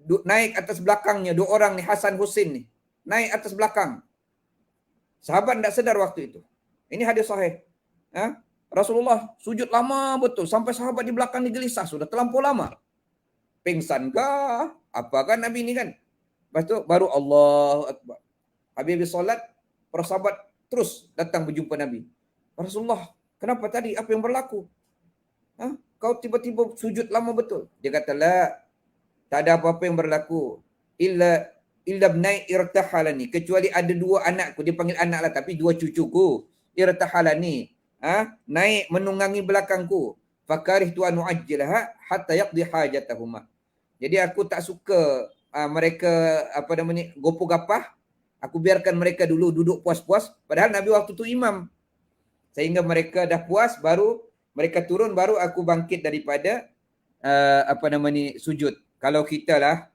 Naik atas belakangnya. Dua orang ni, Hasan Husin ni. Naik atas belakang. Sahabat tak sedar waktu itu. Ini hadis sahih. Rasulullah sujud lama betul. Sampai sahabat di belakang ni gelisah. Sudah terlampau lama. Pingsan kah? Apa kan Nabi ni kan? Lepas tu baru Allahu Akbar. Habis solat, para sahabat terus datang berjumpa Nabi. Rasulullah, kenapa tadi? Apa yang berlaku? Kau tiba-tiba sujud lama betul. Dia kata, la, tak ada apa-apa yang berlaku. Illa ibnai irtahalani. Kecuali ada dua anakku. Dia panggil anak lah, tapi dua cucuku. Irtahalani. Naik menunggangi belakangku. Fakarih tuan mu'ajjilaha hatta yaqdi hajatahuma. Jadi aku tak suka mereka gopoh gapah. Aku biarkan mereka dulu duduk puas-puas. Padahal Nabi waktu tu imam. Sehingga mereka dah puas, baru mereka turun, baru aku bangkit daripada sujud. Kalau kita lah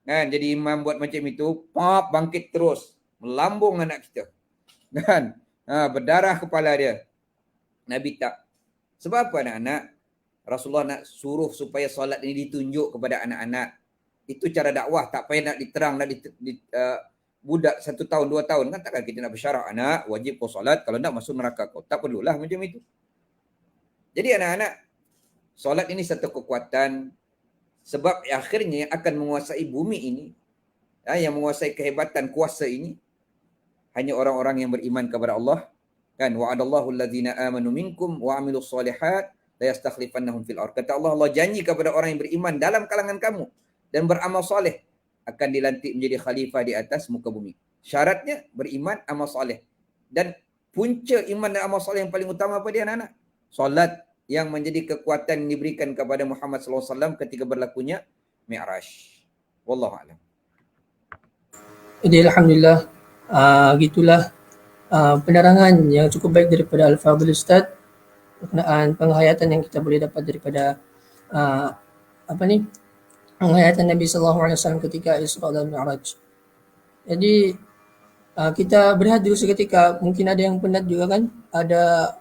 kan jadi imam buat macam itu, bangkit terus, melambung anak kita. Kan? Berdarah kepala dia. Nabi tak. Sebab apa anak-anak? Rasulullah nak suruh supaya solat ini ditunjuk kepada anak-anak. Itu cara dakwah. Tak payah nak diterang, nak budak 1 tahun, 2 tahun. Kan takkan kita nak bersyarah, anak wajib kau solat, kalau nak masuk neraka kau. Tak perlulah macam itu. Jadi anak-anak, solat ini satu kekuatan. Sebab akhirnya akan menguasai bumi ini. Yang menguasai kehebatan kuasa ini. Hanya orang-orang yang beriman kepada Allah. Kan wa'adallahu allazina amanu minkum wa 'amilus solihat la yastakhlifannahum fil ardh. Kata Allah, Allah janji kepada orang yang beriman dalam kalangan kamu dan beramal soleh akan dilantik menjadi khalifah di atas muka bumi. Syaratnya beriman, amal soleh. Dan punca iman dan amal soleh yang paling utama apa dia anak-anak? Solat yang menjadi kekuatan yang diberikan kepada Muhammad SAW ketika berlakunya Mi'raj. Wallahu a'lam. Jadi alhamdulillah, gitulah penerangan yang cukup baik daripada Al-Fadhil Ustaz berkenaan penghayatan yang kita boleh dapat daripada penghayatan Nabi SAW ketika Isra dan Mi'raj. Jadi kita berehat dulu seketika. Mungkin ada yang penat juga kan, ada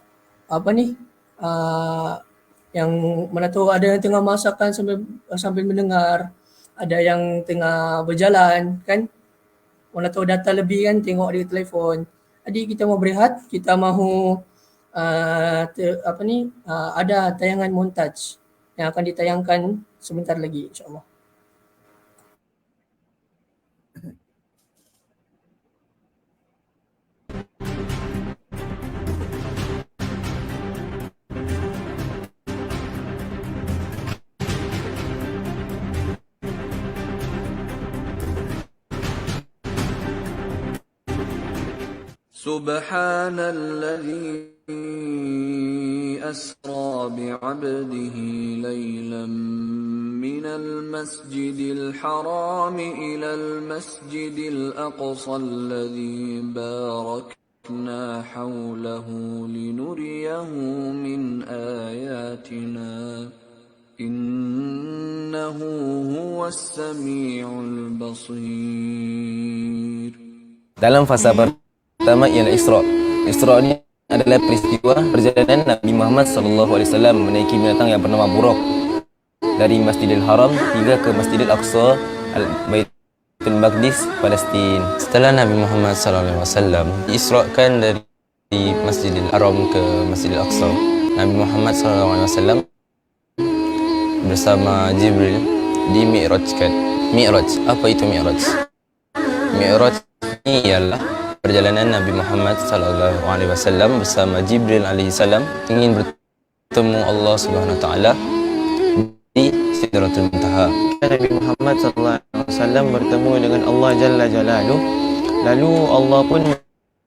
yang mana tahu ada yang tengah masakan sambil mendengar, ada yang tengah berjalan kan, mana tahu data lebih kan, tengok di telefon. Jadi kita mau berehat, kita mahu ada tayangan montaj yang akan ditayangkan sebentar lagi insya-Allah. سبحان الذي أسرى بعبده ليلا من المسجد الحرام إلى المسجد الأقصى الذي باركنا حوله لنريه من آياتنا إنه هو السميع البصير. Dalam fasa pertama ialah Isra. Isra ni adalah peristiwa perjalanan Nabi Muhammad SAW menaiki binatang yang bernama Buraq dari Masjidil Haram hingga ke Masjidil Aqsa Baitul Maqdis, Palestin. Setelah Nabi Muhammad SAW diisrakan dari Masjidil Haram ke Masjidil Aqsa, Nabi Muhammad SAW bersama Jibril dimi'rajkan. Mi'raj, apa itu Mi'raj? Mi'raj ini ialah perjalanan Nabi Muhammad SAW bersama Jibril alaihissalam ingin bertemu Allah Subhanahu Wa Taala di Sidratul Muntaha. Nabi Muhammad SAW bertemu dengan Allah Jalla Jalaluh. Lalu Allah pun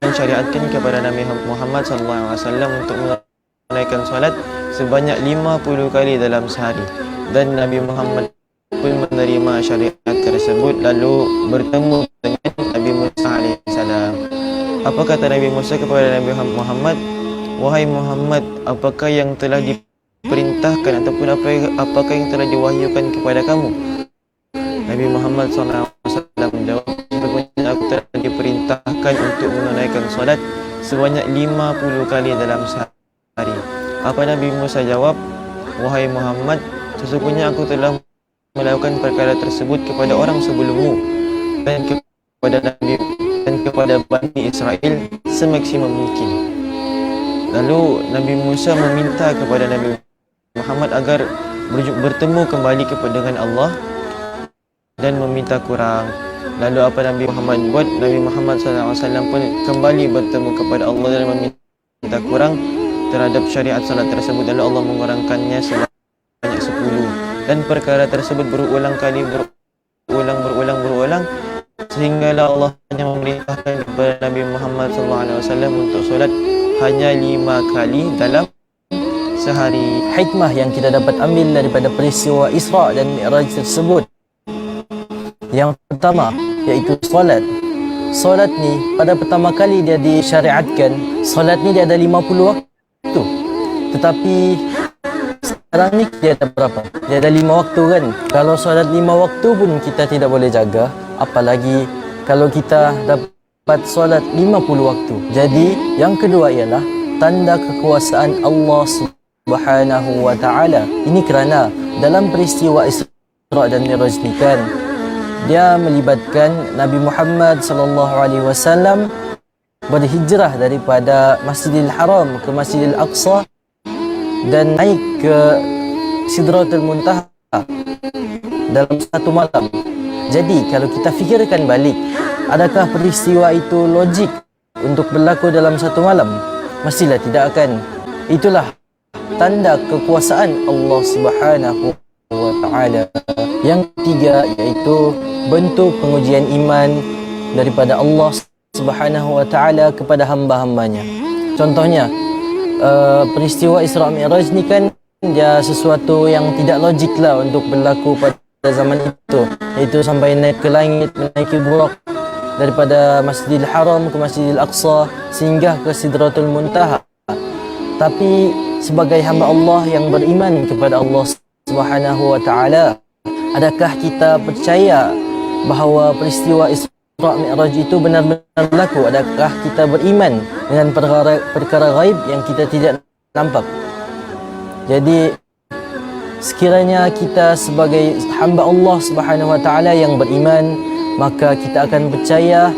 mensyariatkan kepada Nabi Muhammad SAW untuk menunaikan salat sebanyak 50 kali dalam sehari. Dan Nabi Muhammad pun menerima syariat tersebut lalu bertemu dengan Nabi Musa alaihissalam. Apa kata Nabi Musa kepada Nabi Muhammad? Wahai Muhammad, apakah yang telah diperintahkan ataupun apakah yang telah diwahyukan kepada kamu? Nabi Muhammad SAW menjawab, sesungguhnya aku telah diperintahkan untuk menunaikan solat sebanyak 50 kali dalam sehari. Apa Nabi Musa jawab? Wahai Muhammad, sesungguhnya aku telah melakukan perkara tersebut kepada orang sebelummu dan kepada Bani Israel semaksimum mungkin. Lalu Nabi Musa meminta kepada Nabi Muhammad agar bertemu kembali dengan Allah dan meminta kurang. Lalu apa Nabi Muhammad buat? Nabi Muhammad SAW pun kembali bertemu kepada Allah dan meminta kurang terhadap syariat salat tersebut. Lalu Allah mengurangkannya sebanyak 10. Dan perkara tersebut berulang kali, berulang sehinggalah Allah hanya memerintahkan kepada Nabi Muhammad SAW untuk solat hanya 5 kali dalam sehari. Hikmah yang kita dapat ambil daripada peristiwa Isra dan Mi'raj tersebut, yang pertama iaitu solat. Solat ni pada pertama kali dia disyariatkan, solat ni dia ada 50 waktu. Tetapi sekarang ni dia ada berapa? Dia ada 5 waktu kan. Kalau solat 5 waktu pun kita tidak boleh jaga, apalagi kalau kita dapat solat 50 waktu. Jadi yang kedua ialah tanda kekuasaan Allah Subhanahu wa taala. Ini kerana dalam peristiwa Isra dan Mi'raj ni kan, dia melibatkan Nabi Muhammad sallallahu alaihi wasallam berhijrah daripada Masjidil Haram ke Masjidil Aqsa dan naik ke Sidratul Muntaha dalam satu malam. Jadi kalau kita fikirkan balik, adakah peristiwa itu logik untuk berlaku dalam satu malam? Mestilah tidak akan. Itulah tanda kekuasaan Allah Subhanahu wa taala. Yang ketiga iaitu bentuk pengujian iman daripada Allah Subhanahu wa taala kepada hamba-hambanya. Contohnya peristiwa Isra Mi'raj ni kan dia sesuatu yang tidak logik lah untuk berlaku pada zaman itu, iaitu sampai naik ke langit, menaiki burak daripada Masjidil Haram ke Masjidil Aqsa sehingga ke Sidratul Muntaha. Tapi sebagai hamba Allah yang beriman kepada Allah Subhanahu wa taala, adakah kita percaya bahawa peristiwa Isra Mi'raj itu benar-benar berlaku? Adakah kita beriman dengan perkara gaib yang kita tidak nampak? Jadi sekiranya kita sebagai hamba Allah Subhanahu wa taala yang beriman, maka kita akan percaya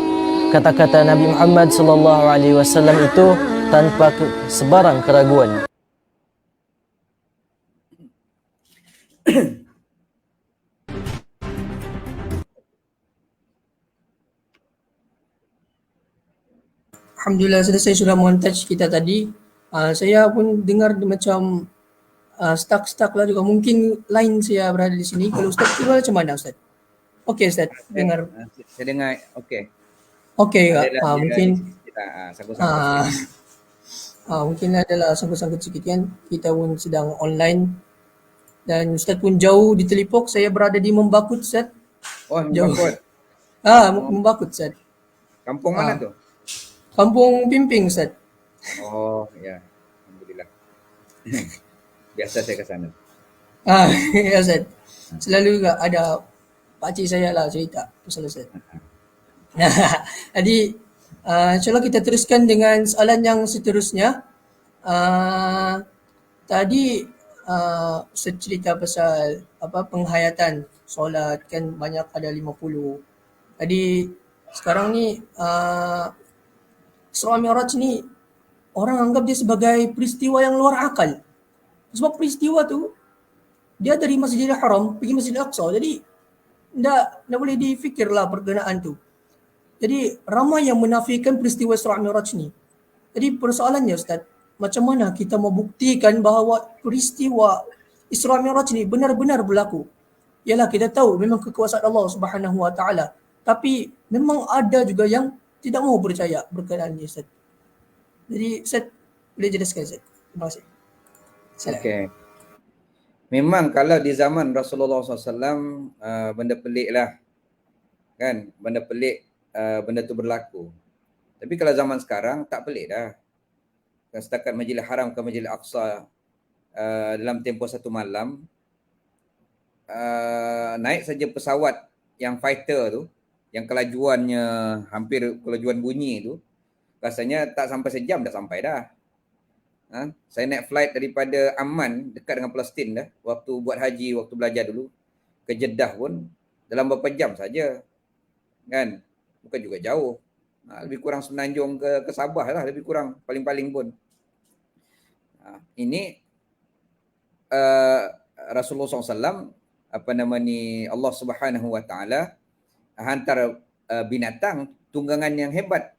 kata-kata Nabi Muhammad sallallahu alaihi wasallam itu tanpa sebarang keraguan. Alhamdulillah, selesai sudah montage kita tadi. Saya pun dengar macam stuck lah juga. Mungkin line saya berada di sini. Kalau Ustaz kira macam mana Ustaz? Okey Ustaz, dengar. Saya dengar okey. Okey, mungkin sangkut-sangkut. mungkin adalah sangkut-sangkut sikit kan. Kita pun sedang online dan Ustaz pun jauh di Telipok. Saya berada di Membakut Ustaz. Oh, Jauh. Membakut. Membakut Ustaz. Kampung mana tu? Kampung Pimping Ustaz. Oh, ya. Alhamdulillah. Biasa saya ke sana. Ya Ustaz. Selalu juga ada pakcik saya lah cerita pasal Ustaz. Jadi insyaAllah kita teruskan dengan soalan yang seterusnya. Tadi Ustaz cerita pasal penghayatan solat kan banyak ada 50. Jadi sekarang ni Isra Mi'raj ni orang anggap dia sebagai peristiwa yang luar akal. Sebab peristiwa tu dia dari Masjidil Haram pergi Masjidil Aqsa. Jadi tak boleh difikirlah perkenaan tu. Jadi ramai yang menafikan peristiwa Isra Mi'raj ni. Jadi persoalannya Ustaz, macam mana kita membuktikan bahawa peristiwa Isra Mi'raj ni benar-benar berlaku? Yalah kita tahu memang kekuasaan Allah Subhanahu wa taala. Tapi memang ada juga yang tidak mau percaya berkenaan ni Ustaz. Jadi Ustaz boleh jelaskan Ustaz? Terima kasih. Okey. memang kalau di zaman Rasulullah SAW benda pelik lah kan, benda pelik, benda tu berlaku. Tapi kalau zaman sekarang tak pelik dah. Setakat Masjidil Haram ke Masjidil Aqsa dalam tempoh 1 malam, naik saja pesawat yang fighter tu, yang kelajuannya hampir kelajuan bunyi tu, rasanya tak sampai sejam dah sampai dah. Saya naik flight daripada Amman dekat dengan Palestin dah, waktu buat haji, waktu belajar dulu, ke Jeddah pun dalam beberapa jam saja. Kan? Bukan juga jauh. Lebih kurang Semenanjung ke Sabah lah, lebih kurang paling-paling pun. Ini Rasulullah SAW, apa nama ni, Allah Subhanahu Wa Taala hantar binatang tunggangan yang hebat.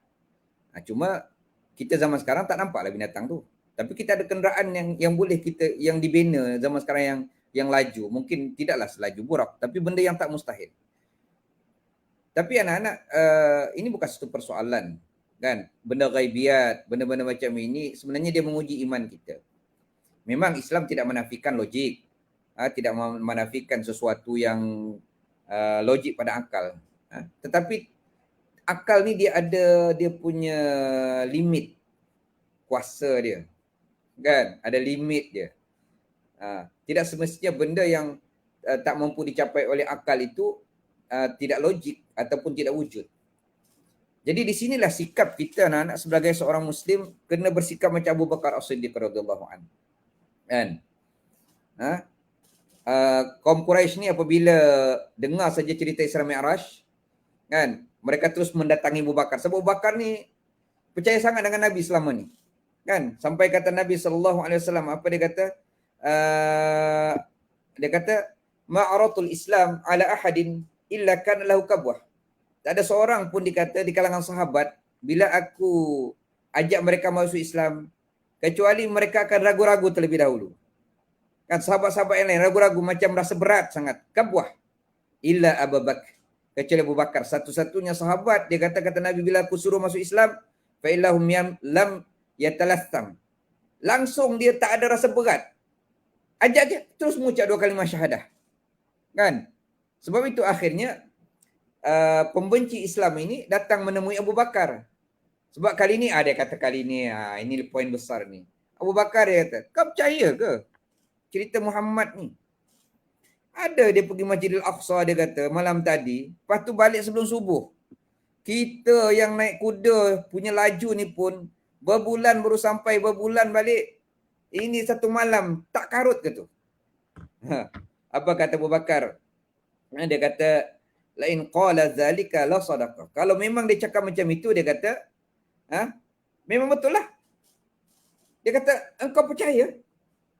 Cuma kita zaman sekarang tak nampaklah binatang tu. Tapi kita ada kenderaan yang boleh kita, yang dibina zaman sekarang yang laju. Mungkin tidaklah selaju burak, tapi benda yang tak mustahil. Tapi anak-anak, ini bukan satu persoalan, kan? Benda ghaibiat, benda-benda macam ini sebenarnya dia menguji iman kita. Memang Islam tidak menafikan logik, tidak menafikan sesuatu yang logik pada akal. Tetapi akal ni dia ada dia punya limit kuasa dia, kan? Ada limit dia. Tidak semestinya benda yang tak mampu dicapai oleh akal itu tidak logik ataupun tidak wujud. Jadi di sinilah sikap kita anak-anak sebagai seorang Muslim kena bersikap macam Abu Bakar As-Siddiq radhiyallahu anhu. Kan? Kaum Quraisy ni apabila dengar saja cerita Isra Mi'raj, kan, mereka terus mendatangi Abu Bakar. Sebab Abu Bakar ni percaya sangat dengan Nabi selama ni. Kan? Sampai kata Nabi SAW, apa dia kata? Dia kata, ma'aratul Islam ala ahadin illa kan lahu kabwah. Tak ada seorang pun dikata di kalangan sahabat, bila aku ajak mereka masuk Islam, kecuali mereka akan ragu-ragu terlebih dahulu. Kan sahabat-sahabat yang lain ragu-ragu, macam rasa berat sangat. Kabwah. Illa Abu Bakar. Kecuali Abu Bakar. Satu-satunya sahabat, dia kata Nabi, bila aku suruh masuk Islam, fa'illahum lam yatalatham. Langsung dia tak ada rasa berat. Ajak je, terus mengucap 2 kalimah syahadah. Kan? Sebab itu akhirnya pembenci Islam ini datang menemui Abu Bakar. Sebab kali ni, dia kata kali ni, ini poin besar ni. Abu Bakar dia kata, kau percaya ke cerita Muhammad ni? Ada dia pergi Masjidil Aqsa, dia kata, malam tadi, lepas tu balik sebelum subuh. Kita yang naik kuda punya laju ni pun, berbulan baru sampai, berbulan balik. Ini 1 malam, tak karut ke tu? Apa kata Abu Bakar? Dia kata, lain qala zalika la sadaqah. Kalau memang dia cakap macam itu, dia kata, memang betul lah. Dia kata, engkau percaya?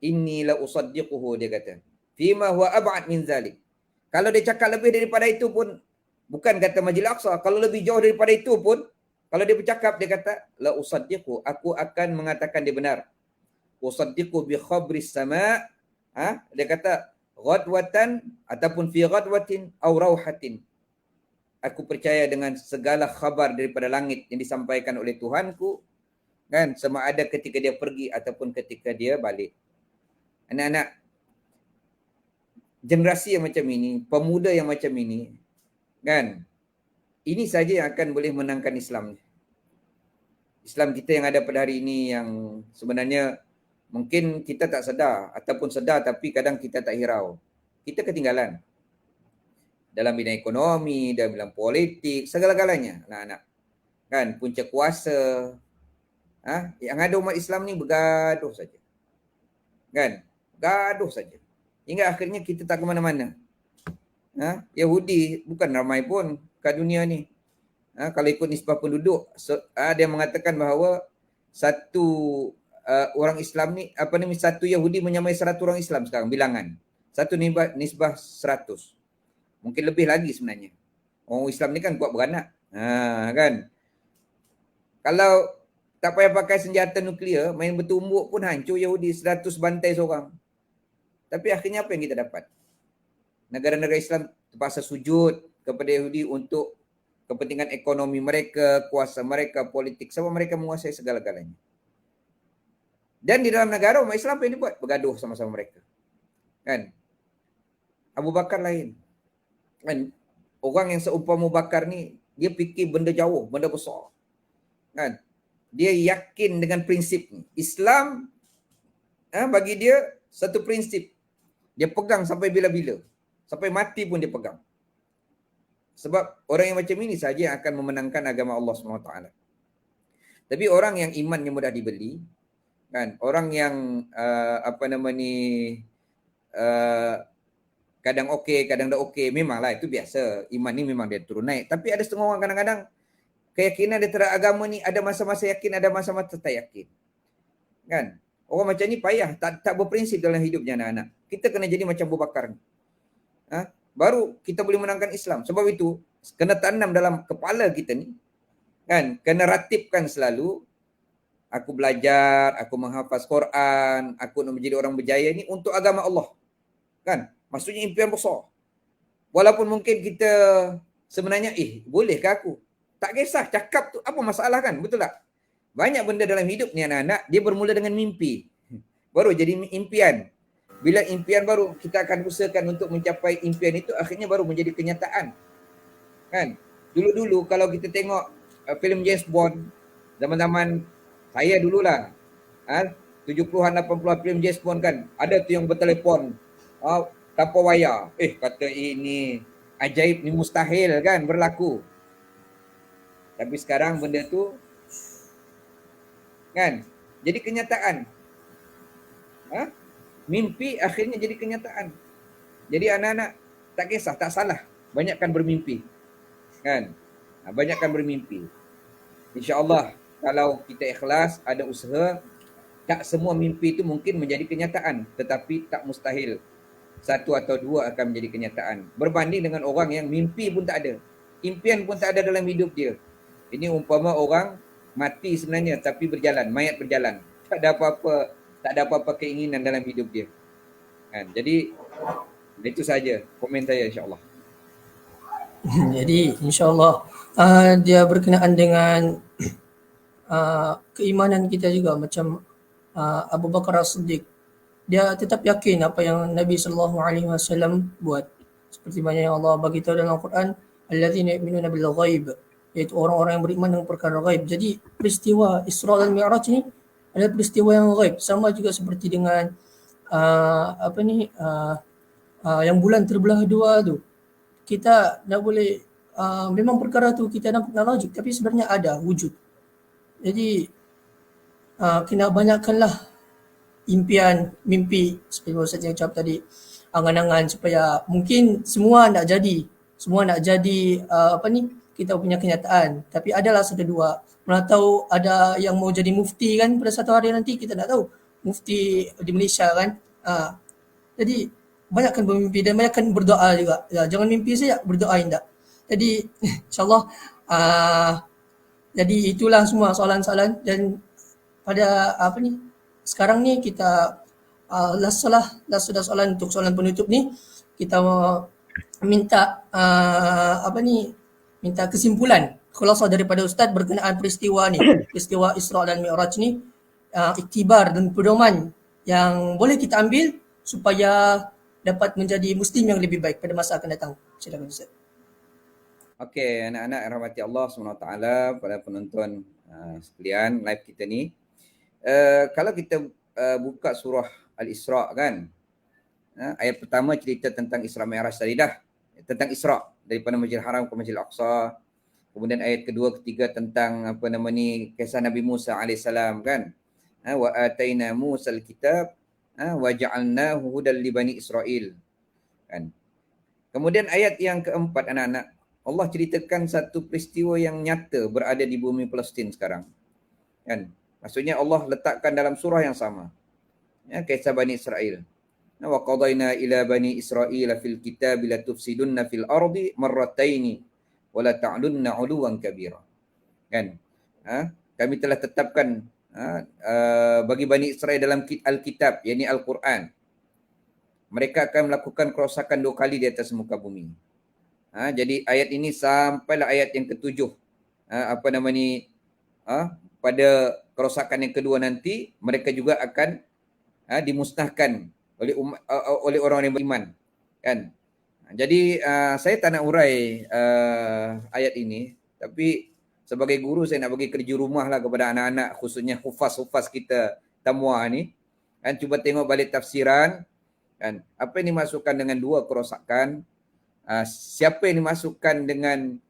Inni la usaddiquhu, dia kata. Fima huwa ab'ad min zalik. Kalau dia cakap lebih daripada itu pun, bukan kata Masjidil Aqsa, kalau lebih jauh daripada itu pun, kalau dia bercakap, dia kata, la usaddiqu, aku akan mengatakan dia benar. Usaddiqu bi khabris sama', dia kata, ghadwatan ataupun fi ghadwatin aw rauhatin. Aku percaya dengan segala khabar daripada langit yang disampaikan oleh Tuhanku, kan, sama ada ketika dia pergi ataupun ketika dia balik. Anak-anak, generasi yang macam ini, pemuda yang macam ini, kan, ini saja yang akan boleh menangkan Islam. Islam kita yang ada pada hari ini yang sebenarnya mungkin kita tak sedar ataupun sedar tapi kadang kita tak hirau. Kita ketinggalan dalam bidang ekonomi, dalam bidang politik, segala-galanya anak-anak. Kan, punca kuasa. Yang ada umat Islam ni bergaduh saja. Kan, gaduh saja. Hingga akhirnya kita tak ke mana-mana. Yahudi bukan ramai pun kat dunia ni. Kalau ikut nisbah penduduk, dia mengatakan bahawa satu orang Islam ni, satu Yahudi menyamai 100 orang Islam sekarang bilangan. Satu nisbah 100. Mungkin lebih lagi sebenarnya. Orang Islam ni kan kuat beranak. Kan. Kalau tak payah pakai senjata nuklear, main bertumbuk pun hancur Yahudi 100 bantai seorang. Tapi akhirnya apa yang kita dapat? Negara-negara Islam terpaksa sujud kepada Yahudi untuk kepentingan ekonomi mereka, kuasa mereka, politik. Sebab mereka menguasai segala-galanya. Dan di dalam negara umat Islam apa yang dibuat? Bergaduh sama-sama mereka. Kan? Abu Bakar lain. Kan? Orang yang seumpama Abu Bakar ni, dia fikir benda jauh, benda besar. Kan? Dia yakin dengan prinsip ni. Islam bagi dia satu prinsip. Dia pegang sampai bila-bila. Sampai mati pun dia pegang. Sebab orang yang macam ini saja yang akan memenangkan agama Allah SWT. Tapi orang yang imannya mudah dibeli, kan? Orang yang kadang okey, kadang tak okey, memanglah itu biasa. Iman ni memang dia turun naik. Tapi ada setengah orang kadang-kadang keyakinan dia terhadap agama ni ada masa-masa yakin, ada masa-masa tak yakin. Kan? Orang macam ni payah, tak berprinsip dalam hidupnya anak-anak. Kita kena jadi macam Abu Bakar ni. Baru kita boleh menangkan Islam. Sebab itu kena tanam dalam kepala kita ni, kan, kena ratibkan selalu, aku belajar, aku menghafaz Quran, aku nak menjadi orang berjaya ni untuk agama Allah. Kan? Maksudnya impian besar. Walaupun mungkin kita sebenarnya bolehkah aku? Tak kisah, cakap tu apa masalah, kan? Betul tak? Banyak benda dalam hidup ni anak-anak, dia bermula dengan mimpi. Baru jadi impian. Bila impian baru kita akan usahakan untuk mencapai impian itu, akhirnya baru menjadi kenyataan. Kan? Dulu-dulu kalau kita tengok filem James Bond, zaman-zaman saya dululah, 70-an 80-an filem James Bond kan, ada tu yang bertelefon tanpa wayar. Kata ini ajaib, ni mustahil kan berlaku. Tapi sekarang benda tu kan jadi kenyataan. Mimpi akhirnya jadi kenyataan. Jadi anak-anak tak kisah, tak salah, banyakkan bermimpi. Kan? Banyakkan bermimpi. InsyaAllah kalau kita ikhlas, ada usaha, tak semua mimpi itu mungkin menjadi kenyataan, tetapi tak mustahil satu atau dua akan menjadi kenyataan. Berbanding dengan orang yang mimpi pun tak ada, impian pun tak ada dalam hidup dia. Ini umpama orang mati sebenarnya tapi berjalan, mayat berjalan. Tak ada apa-apa keinginan dalam hidup dia. Kan? Jadi itu saja komen saya, insya-Allah. Jadi insya-Allah dia berkenaan dengan keimanan kita juga, macam Abu Bakar As-Siddiq. Dia tetap yakin apa yang Nabi SAW buat. Seperti mana yang Allah bagi tahu dalam Al-Quran, alladzina yu'minuna bil ghaib, iaitu orang-orang yang beriman dengan perkara ghaib. Jadi peristiwa Isra dan Mi'raj ni adalah peristiwa yang ghaib, sama juga seperti dengan yang bulan terbelah dua tu. Kita dah boleh memang perkara tu kita nak logik, tapi sebenarnya ada wujud. Jadi kena banyakkanlah impian, mimpi, seperti Ustaz yang ucap tadi, angan-angan supaya mungkin semua nak jadi kita punya kenyataan. Tapi adalah satu dua, mana tahu ada yang mau jadi mufti kan pada satu hari nanti, kita tak tahu mufti di Malaysia kan. Jadi banyakkan bermimpi dan banyakkan berdoa juga. Jangan mimpi saja, berdoa indah. Jadi insyaAllah jadi itulah semua soalan-soalan. Dan pada sekarang ni kita last soalan untuk soalan penutup ni, kita minta minta kesimpulan khulasah daripada Ustaz berkenaan peristiwa ni, peristiwa Isra dan Mi'raj ni, iktibar dan pedoman yang boleh kita ambil supaya dapat menjadi Muslim yang lebih baik pada masa akan datang. Silakan Ustaz. Okey, anak-anak yang rahmati Allah SWT, para penonton sekalian live kita ni. Kalau kita buka surah Al-Isra kan, ayat pertama cerita tentang Isra Mi'raj tadi dah, tentang Isra daripada Masjidil Haram ke Masjidil Aqsa. Kemudian ayat kedua, ketiga tentang kisah Nabi Musa alaihissalam kan. Wa ataina Musal kitab wa ja'alnahu hudan li bani Israil. Kan. Kemudian ayat yang keempat anak-anak, Allah ceritakan satu peristiwa yang nyata berada di bumi Palestin sekarang. Kan? Maksudnya Allah letakkan dalam surah yang sama. Kisah Bani Israel. Wa qadaina ila bani Israil fil kitab la tufsidunna fil ardi marrataini wa la ta'lunna 'uluwan kabira. Kan? Kami telah tetapkan bagi Bani Israel dalam Alkitab, yakni Al-Quran, mereka akan melakukan kerosakan 2 kali di atas muka bumi. Jadi ayat ini sampailah ayat yang ketujuh. Pada kerosakan yang kedua nanti, mereka juga akan dimusnahkan oleh orang yang beriman, kan. Jadi saya tak nak urai ayat ini, tapi sebagai guru saya nak bagi kerja rumah lah kepada anak-anak, khususnya hufaz-hufaz kita Tamwa ni, kan. Cuba tengok balik tafsiran, kan. Apa yang dimasukkan dengan dua kerosakan, siapa yang dimasukkan dengan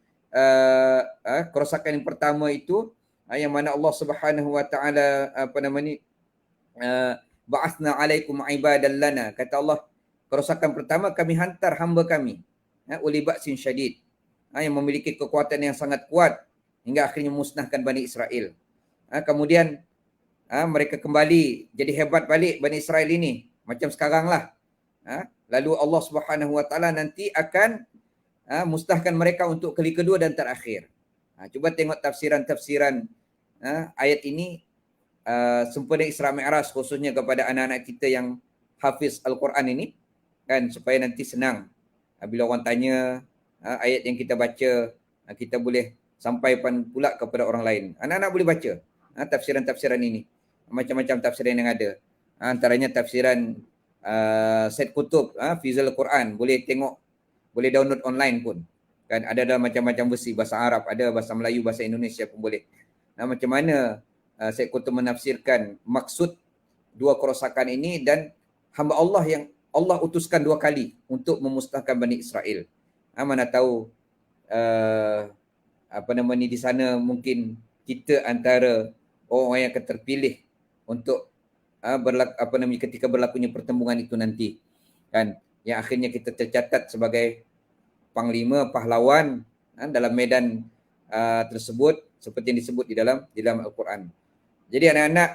kerosakan yang pertama itu, yang mana Allah Subhanahu Wa Taala ba'athna alaikum ibadan lana, kata Allah, kerosakan pertama kami hantar hamba kami uli ba'sin syadid, yang memiliki kekuatan yang sangat kuat hingga akhirnya musnahkan Bani Israel. Kemudian mereka kembali jadi hebat balik Bani Israel ini macam sekarang lah. Lalu Allah Subhanahu Wa Taala nanti akan musnahkan mereka untuk kali kedua dan terakhir. Cuba tengok tafsiran ayat ini, sempena Isra Mi'raj, khususnya kepada anak-anak kita yang hafiz Al-Quran ini, kan, supaya nanti senang bila orang tanya ayat yang kita baca, kita boleh sampaikan pula kepada orang lain. Anak-anak boleh baca tafsiran-tafsiran ini, macam-macam tafsiran yang ada. Antaranya tafsiran Said Qutb, Fizul Quran, boleh tengok, boleh download online pun, kan. Ada dalam macam-macam versi, bahasa Arab ada, bahasa Melayu, bahasa Indonesia pun boleh. Macam mana Said Qutb menafsirkan maksud dua kerosakan ini dan hamba Allah yang Allah utuskan dua kali untuk memusnahkan Bani Israel. Mana tahu di sana mungkin kita antara orang yang akan terpilih untuk ketika berlakunya pertembungan itu nanti, kan, yang akhirnya kita tercatat sebagai panglima pahlawan dalam medan tersebut, seperti yang disebut di dalam Al-Quran. Jadi anak-anak,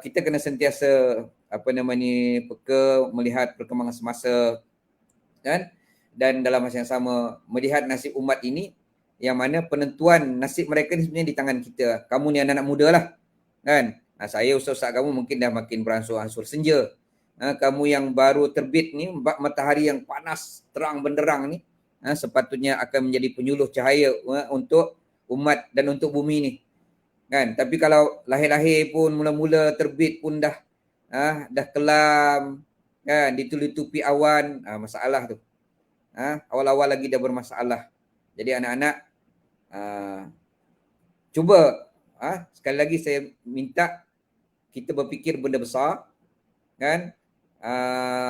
kita kena sentiasa peka melihat perkembangan semasa, kan, dan dalam masa yang sama melihat nasib umat ini, yang mana penentuan nasib mereka ni sebenarnya di tangan kita. Kamu ni anak-anak muda lah, kan. Saya ustaz-ustaz kamu mungkin dah makin beransur-ansur senja. Kamu yang baru terbit ni, matahari yang panas terang benderang ni, sepatutnya akan menjadi penyuluh cahaya untuk umat dan untuk bumi ni, kan. Tapi kalau lahir-lahir pun mula-mula terbit pun dah kelam, kan, ditutupi awan, masalah tu. Awal-awal lagi dah bermasalah. Jadi anak-anak, cuba sekali lagi saya minta kita berfikir benda besar, kan.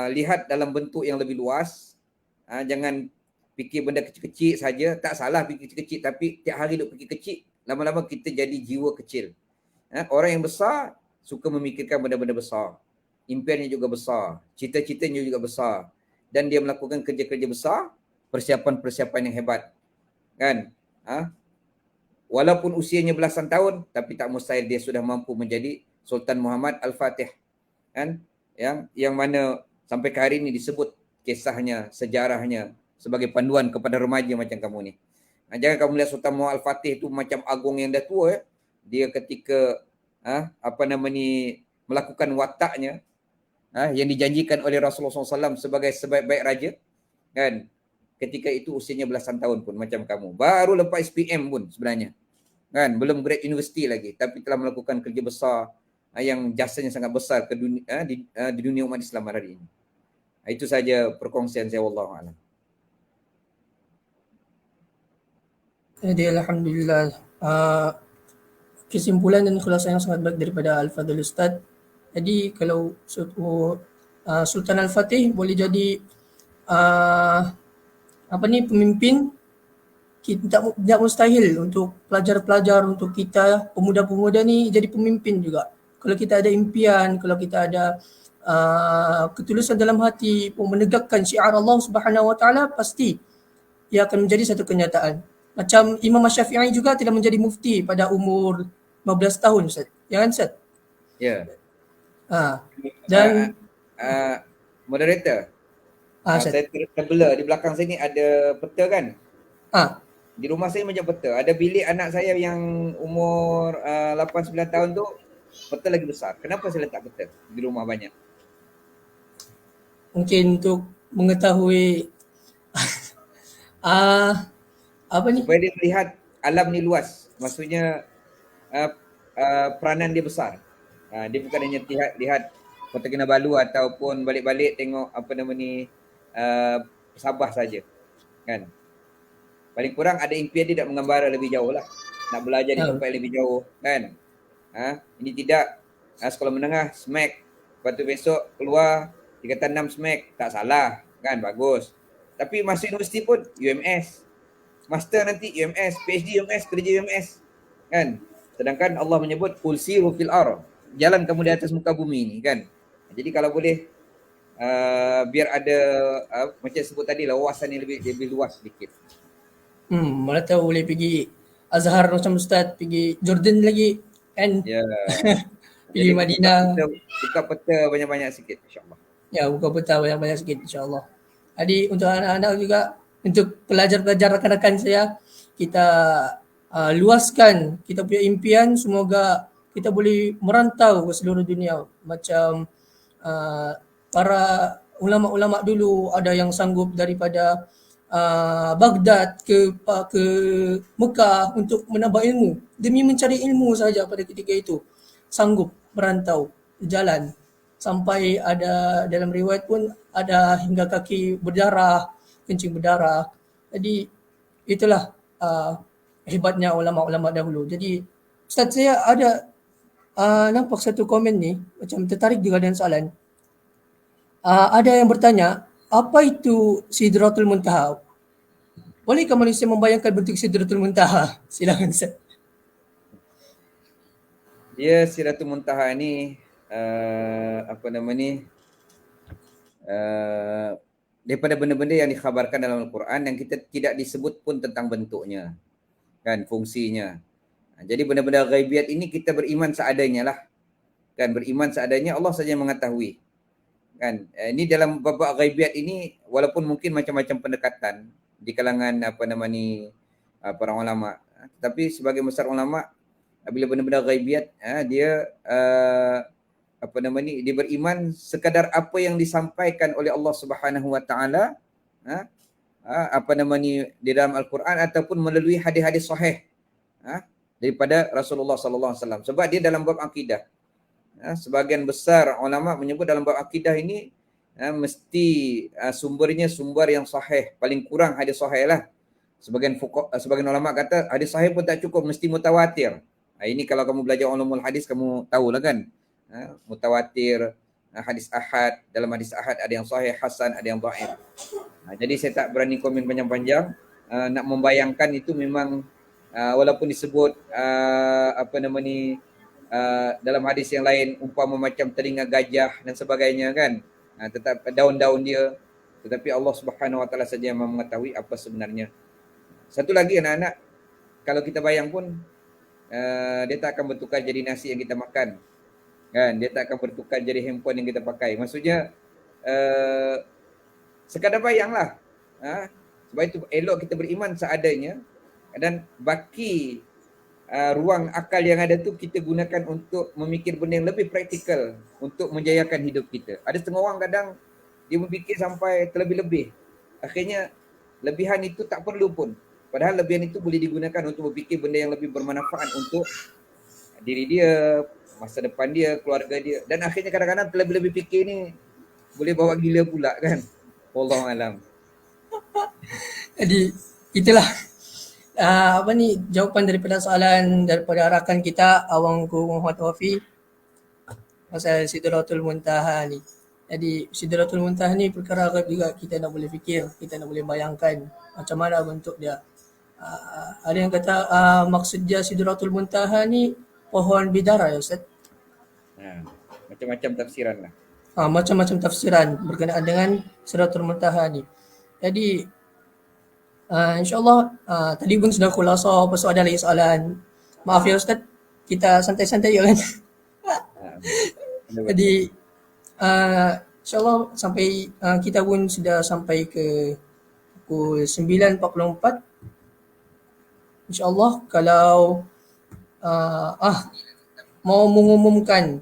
Lihat dalam bentuk yang lebih luas. Jangan fikir benda kecil-kecil saja. Tak salah fikir kecil-kecil, tapi tiap hari duk fikir kecil, lama-lama kita jadi jiwa kecil. Orang yang besar suka memikirkan benda-benda besar. Impiannya juga besar, cita-citanya juga besar, dan dia melakukan kerja-kerja besar, persiapan-persiapan yang hebat, kan. Walaupun usianya belasan tahun, tapi tak mustahil dia sudah mampu menjadi Sultan Muhammad Al-Fatih, kan, yang mana sampai ke hari ini disebut kisahnya, sejarahnya sebagai panduan kepada remaja macam kamu ni. Jangan kamu lihat Sultan Muhammad Al-Fatih tu macam agung yang dah tua. Dia ketika melakukan wataknya, yang dijanjikan oleh Rasulullah SAW sebagai sebaik-baik raja, kan, ketika itu usianya belasan tahun pun macam kamu. Baru lepas SPM pun sebenarnya, kan, belum grade universiti lagi, tapi telah melakukan kerja besar yang jasanya sangat besar ke dunia, di dunia umat Islam hari ini. Itu saja perkongsian saya, wallahu a'lam. Jadi alhamdulillah, kesimpulan dan khulasan yang sangat baik daripada Al-Fadhil Ustaz. Jadi kalau Sultan Al-Fatih boleh jadi pemimpin, tidak mustahil untuk pelajar-pelajar, untuk kita pemuda-pemuda ni jadi pemimpin juga. Kalau kita ada impian, kalau kita ada ketulusan dalam hati menegakkan syiar Allah Subhanahu Wa Taala, pasti ia akan menjadi satu kenyataan. Macam Imam Syafi'i juga tidak menjadi mufti pada umur 15 tahun, Ustaz. Ya kan, Ustaz? Ya. Dan moderator, saya terbelah di belakang saya ni ada peta, kan? Di rumah saya macam peta. Ada bilik anak saya yang umur 8-9 tahun tu, peta lagi besar. Kenapa saya letak peta di rumah banyak? Mungkin untuk mengetahui supaya dia melihat alam ni luas. Maksudnya peranan dia besar. Dia bukan hanya lihat Kota Kinabalu ataupun balik-balik tengok apa nama ni Sabah saja. Kan? Paling kurang ada impian dia nak mengembara lebih jauh lah. Nak belajar di tempat yang lebih jauh. Kan? Ini tidak. Sekolah menengah, SMAC. Lepas tu besok keluar, tingkatan 6 SMAC. Tak salah. Kan? Bagus. Tapi masuk universiti pun UMS. Master nanti UMS. PhD UMS, kerja UMS. Kan? Sedangkan Allah menyebut qul siru fil ardh. Jalan kamu di atas muka bumi ni kan. Jadi kalau boleh biar ada macam sebut tadi lah, wawasan yang lebih luas sedikit. Mana tahu boleh pergi Azhar macam Ustaz, pergi Jordan lagi kan. Ya. Pergi Madinah. Buka peta banyak-banyak sikit insya-Allah. Ya, buka peta banyak-banyak sikit insya-Allah. Jadi untuk anak-anak juga, untuk pelajar-pelajar rakan-rakan saya, kita luaskan kita punya impian, semoga kita boleh merantau ke seluruh dunia. Macam para ulama-ulama dulu ada yang sanggup daripada Baghdad ke Mekah untuk menambah ilmu. Demi mencari ilmu saja pada ketika itu. Sanggup merantau, jalan. Sampai ada dalam riwayat pun ada hingga kaki berdarah, kencing berdarah. Jadi itulah hebatnya ulama-ulama dahulu. Jadi Ustaz, saya ada nampak satu komen ni, macam tertarik juga dengan soalan. Ada yang bertanya, apa itu Sidratul Muntaha? Bolehkah manusia membayangkan bentuk Sidratul Muntaha? Silakan Ustaz. Dia Sidratul Muntaha ni daripada benda-benda yang dikhabarkan dalam Al-Quran yang kita tidak disebut pun tentang bentuknya, kan, fungsinya. Jadi benda-benda ghaibiat ini kita beriman seadanya lah, kan, beriman seadanya, Allah saja yang mengetahui, kan. Ini dalam bab ghaibiat ini walaupun mungkin macam-macam pendekatan di kalangan para ulama, tapi sebagai besar ulama bila benda-benda ghaibiat dia dia beriman sekadar apa yang disampaikan oleh Allah Subhanahu Wa Taala di dalam Al-Quran ataupun melalui hadis-hadis sahih daripada Rasulullah sallallahu alaihi wasallam. Sebab dia dalam bab akidah. Sebahagian besar ulama menyebut dalam bab akidah ini mesti sumbernya sumber yang sahih, paling kurang hadis sahih lah. Sebagian ulama kata hadis sahih pun tak cukup, mesti mutawatir. Ini kalau kamu belajar ulumul hadis kamu tahulah kan. Mutawatir, hadis ahad, dalam hadis ahad ada yang sahih, hasan, ada yang dhaif. Jadi saya tak berani komen panjang-panjang. Nak membayangkan itu memang walaupun disebut dalam hadis yang lain umpama macam telinga gajah dan sebagainya kan, tetap daun-daun dia, tetapi Allah Subhanahu Wa Taala saja yang mengetahui apa sebenarnya. Satu lagi anak-anak, kalau kita bayang pun dia tak akan bertukar jadi nasi yang kita makan, kan, dia tak akan bertukar jadi handphone yang kita pakai. Maksudnya sekadar bayanglah. Sebab itu elok kita beriman seadanya dan baki ruang akal yang ada tu kita gunakan untuk memikir benda yang lebih praktikal untuk menjayakan hidup kita. Ada setengah orang kadang dia memikir sampai terlebih-lebih. Akhirnya lebihan itu tak perlu pun. Padahal lebihan itu boleh digunakan untuk berfikir benda yang lebih bermanfaat untuk diri dia, masa depan dia, keluarga dia. Dan akhirnya kadang-kadang terlebih-lebih fikir ni boleh bawa gila pula kan. Wallahu alam. Jadi itulah jawapan daripada soalan daripada rakan kita Awangku Muhammad Wafi pasal Sidratul Muntaha ni. Jadi Sidratul Muntaha ni perkara ghaib juga, kita nak boleh fikir, kita nak boleh bayangkan macam mana bentuk dia. Ada yang kata maksud dia Sidratul Muntaha ni pohon bidara ya Ustaz? Macam-macam tafsiran lah. Macam-macam tafsiran berkenaan dengan Sidratul Muntaha ni. Jadi insyaAllah tadi pun sudah khulasa, lepas tu ada lagi soalan. Maaf ya Ustaz, kita santai-santai je kan. Jadi insyaAllah sampai kita pun sudah sampai ke pukul 9.44. InsyaAllah kalau mau mengumumkan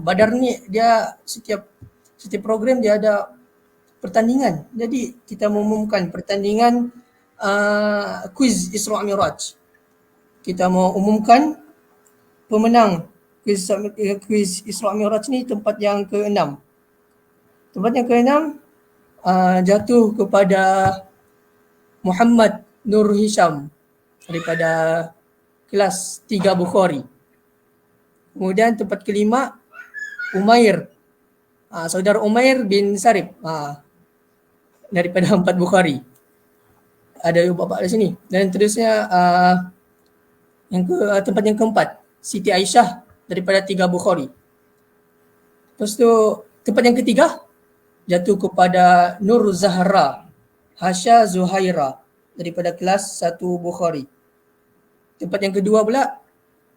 Badar ni dia setiap program dia ada pertandingan. Jadi kita mengumumkan pertandingan kuiz Isra Mi'raj. Kita mau umumkan pemenang kuis Isra Mi'raj ni tempat yang ke-6. Tempat yang ke-6 jatuh kepada Muhammad Nur Hisham daripada kelas 3 Bukhari. Kemudian tempat kelima Umair, saudara Umair bin Sarib daripada 4 Bukhari. Ada bapa di sini. Dan terusnya tempat yang keempat Siti Aisyah daripada 3 Bukhari. Lepas tu tempat yang ketiga jatuh kepada Nur Zahra Hasya Zuhaira daripada kelas 1 Bukhari. Tempat yang kedua pula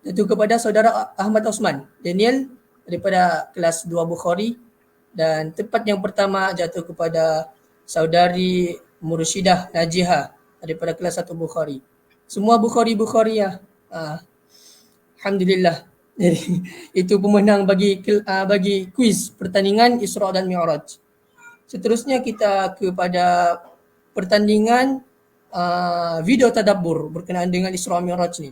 jatuh kepada saudara Ahmad Osman Daniel daripada kelas 2 Bukhari. Dan tempat yang pertama jatuh kepada saudari Mursyidah Najihah daripada kelas 1 Bukhari. Semua Bukhari ya. Alhamdulillah. Jadi itu pemenang bagi kuis pertandingan Isra dan Mi'raj. Seterusnya kita kepada pertandingan video tadabbur berkenaan dengan Isra Mi'raj ni.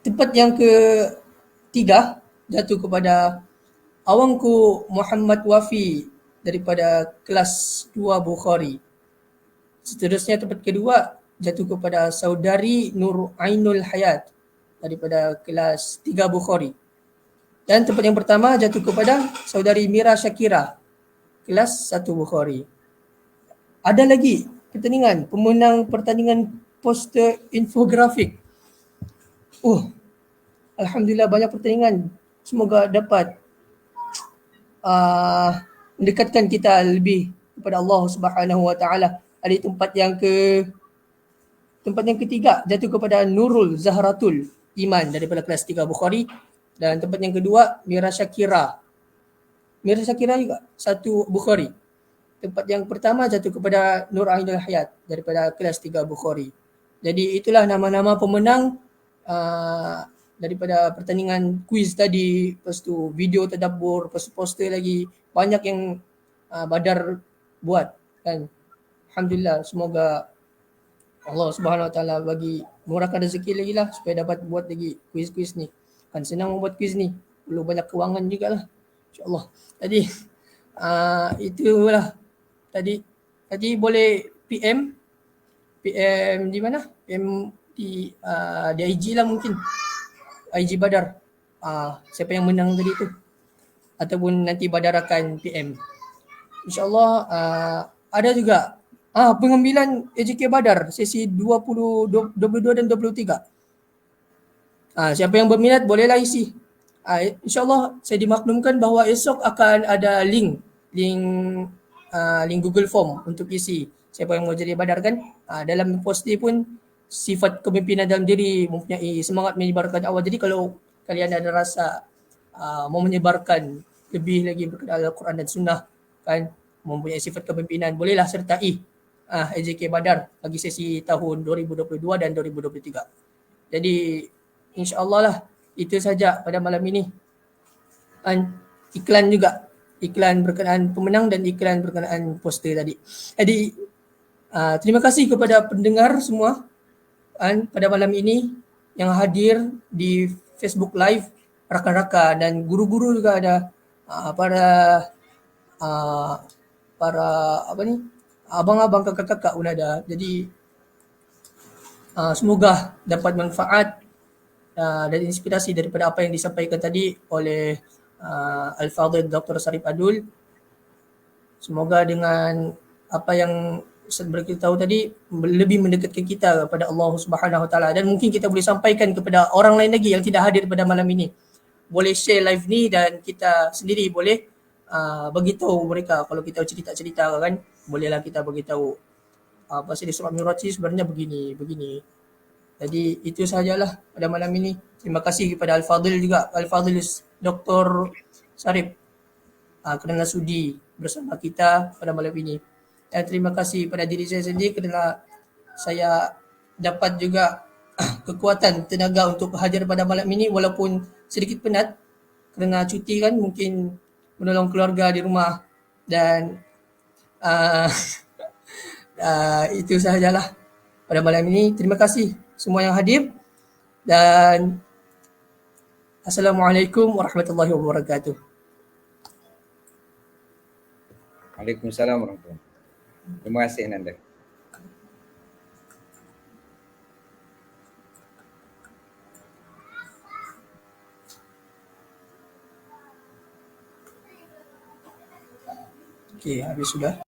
Tempat yang ketiga jatuh kepada awangku Muhammad Wafi daripada kelas 2 Bukhari. Seterusnya tempat kedua jatuh kepada saudari Nur Ainul Hayat daripada kelas 3 Bukhari. Dan tempat yang pertama jatuh kepada saudari Mira Syakira kelas 1 Bukhari. Ada lagi pemenang pertandingan poster infografik. Alhamdulillah banyak pertandingan. Semoga dapat mendekatkan kita lebih kepada Allah Subhanahu Wa Taala. Ada tempat yang ketiga jatuh kepada Nurul Zahratul Iman daripada kelas 3 Bukhari. Dan tempat yang kedua Mira Syakira juga 1 Bukhari. Tempat yang pertama jatuh kepada Nur Ainul Hayat daripada kelas 3 Bukhari. Jadi itulah nama-nama pemenang daripada pertandingan kuis tadi. Lepas tu video tadabbur, lepas tu poster lagi. Banyak yang Badar buat kan. Alhamdulillah, semoga Allah Subhanahu Wa Taala bagi murahkan rezeki lagi lah supaya dapat buat lagi kuis-kuis ni. Kan senang membuat kuis ni, perlu banyak kewangan jugalah. InsyaAllah. Jadi itulah tadi boleh PM di mana? PM di IG lah mungkin. IG Badar. Siapa yang menang tadi tu? Ataupun nanti Badar akan PM. InsyaAllah ada juga pengambilan AJK Badar sesi 22 dan 23. Siapa yang berminat bolehlah isi. InsyaAllah saya dimaklumkan bahawa esok akan ada link Google Form untuk isi. Siapa yang mau jadi Badar kan. Dalam poster pun sifat kepimpinan dalam diri, mempunyai semangat menyebarkan dakwah. Jadi kalau kalian ada rasa mau menyebarkan lebih lagi berkenaan Al-Quran dan Sunnah kan, mempunyai sifat kepimpinan, bolehlah sertai AJK Badar bagi sesi tahun 2022 dan 2023. Jadi insya-Allah lah itu saja pada malam ini. Iklan juga, iklan berkenaan pemenang dan iklan berkenaan poster tadi. Jadi terima kasih kepada pendengar semua pada malam ini yang hadir di Facebook Live, rakan-rakan dan guru-guru juga ada, para abang-abang, kakak-kakak pun ada. Jadi semoga dapat manfaat dan inspirasi daripada apa yang disampaikan tadi oleh Al-Fadhil Dr. Sarip Adul. Semoga dengan apa yang Ustaz beritahu tadi lebih mendekatkan kita kepada Allah Subhanahu Wa Taala, dan mungkin kita boleh sampaikan kepada orang lain lagi yang tidak hadir pada malam ini. Boleh share live ni dan kita sendiri boleh bagi tahu mereka. Kalau kita cerita-cerita kan, bolehlah kita bagi tahu pasal Isra Mi'raj sebenarnya begini. Jadi itu sahajalah pada malam ini. Terima kasih kepada Al-Fadhil juga, Al-Fadhil Dr. Sarip kerana sudi bersama kita pada malam ini. Dan terima kasih pada diri saya sendiri kerana saya dapat juga kekuatan, tenaga untuk hadir pada malam ini walaupun sedikit penat kerana cuti kan, mungkin menolong keluarga di rumah. Dan itu sahajalah pada malam ini. Terima kasih semua yang hadir dan Assalamualaikum warahmatullahi wabarakatuh. Waalaikumsalam warahmatullahi wabarakatuh. Terima kasih Ananda. Okey, habis sudah.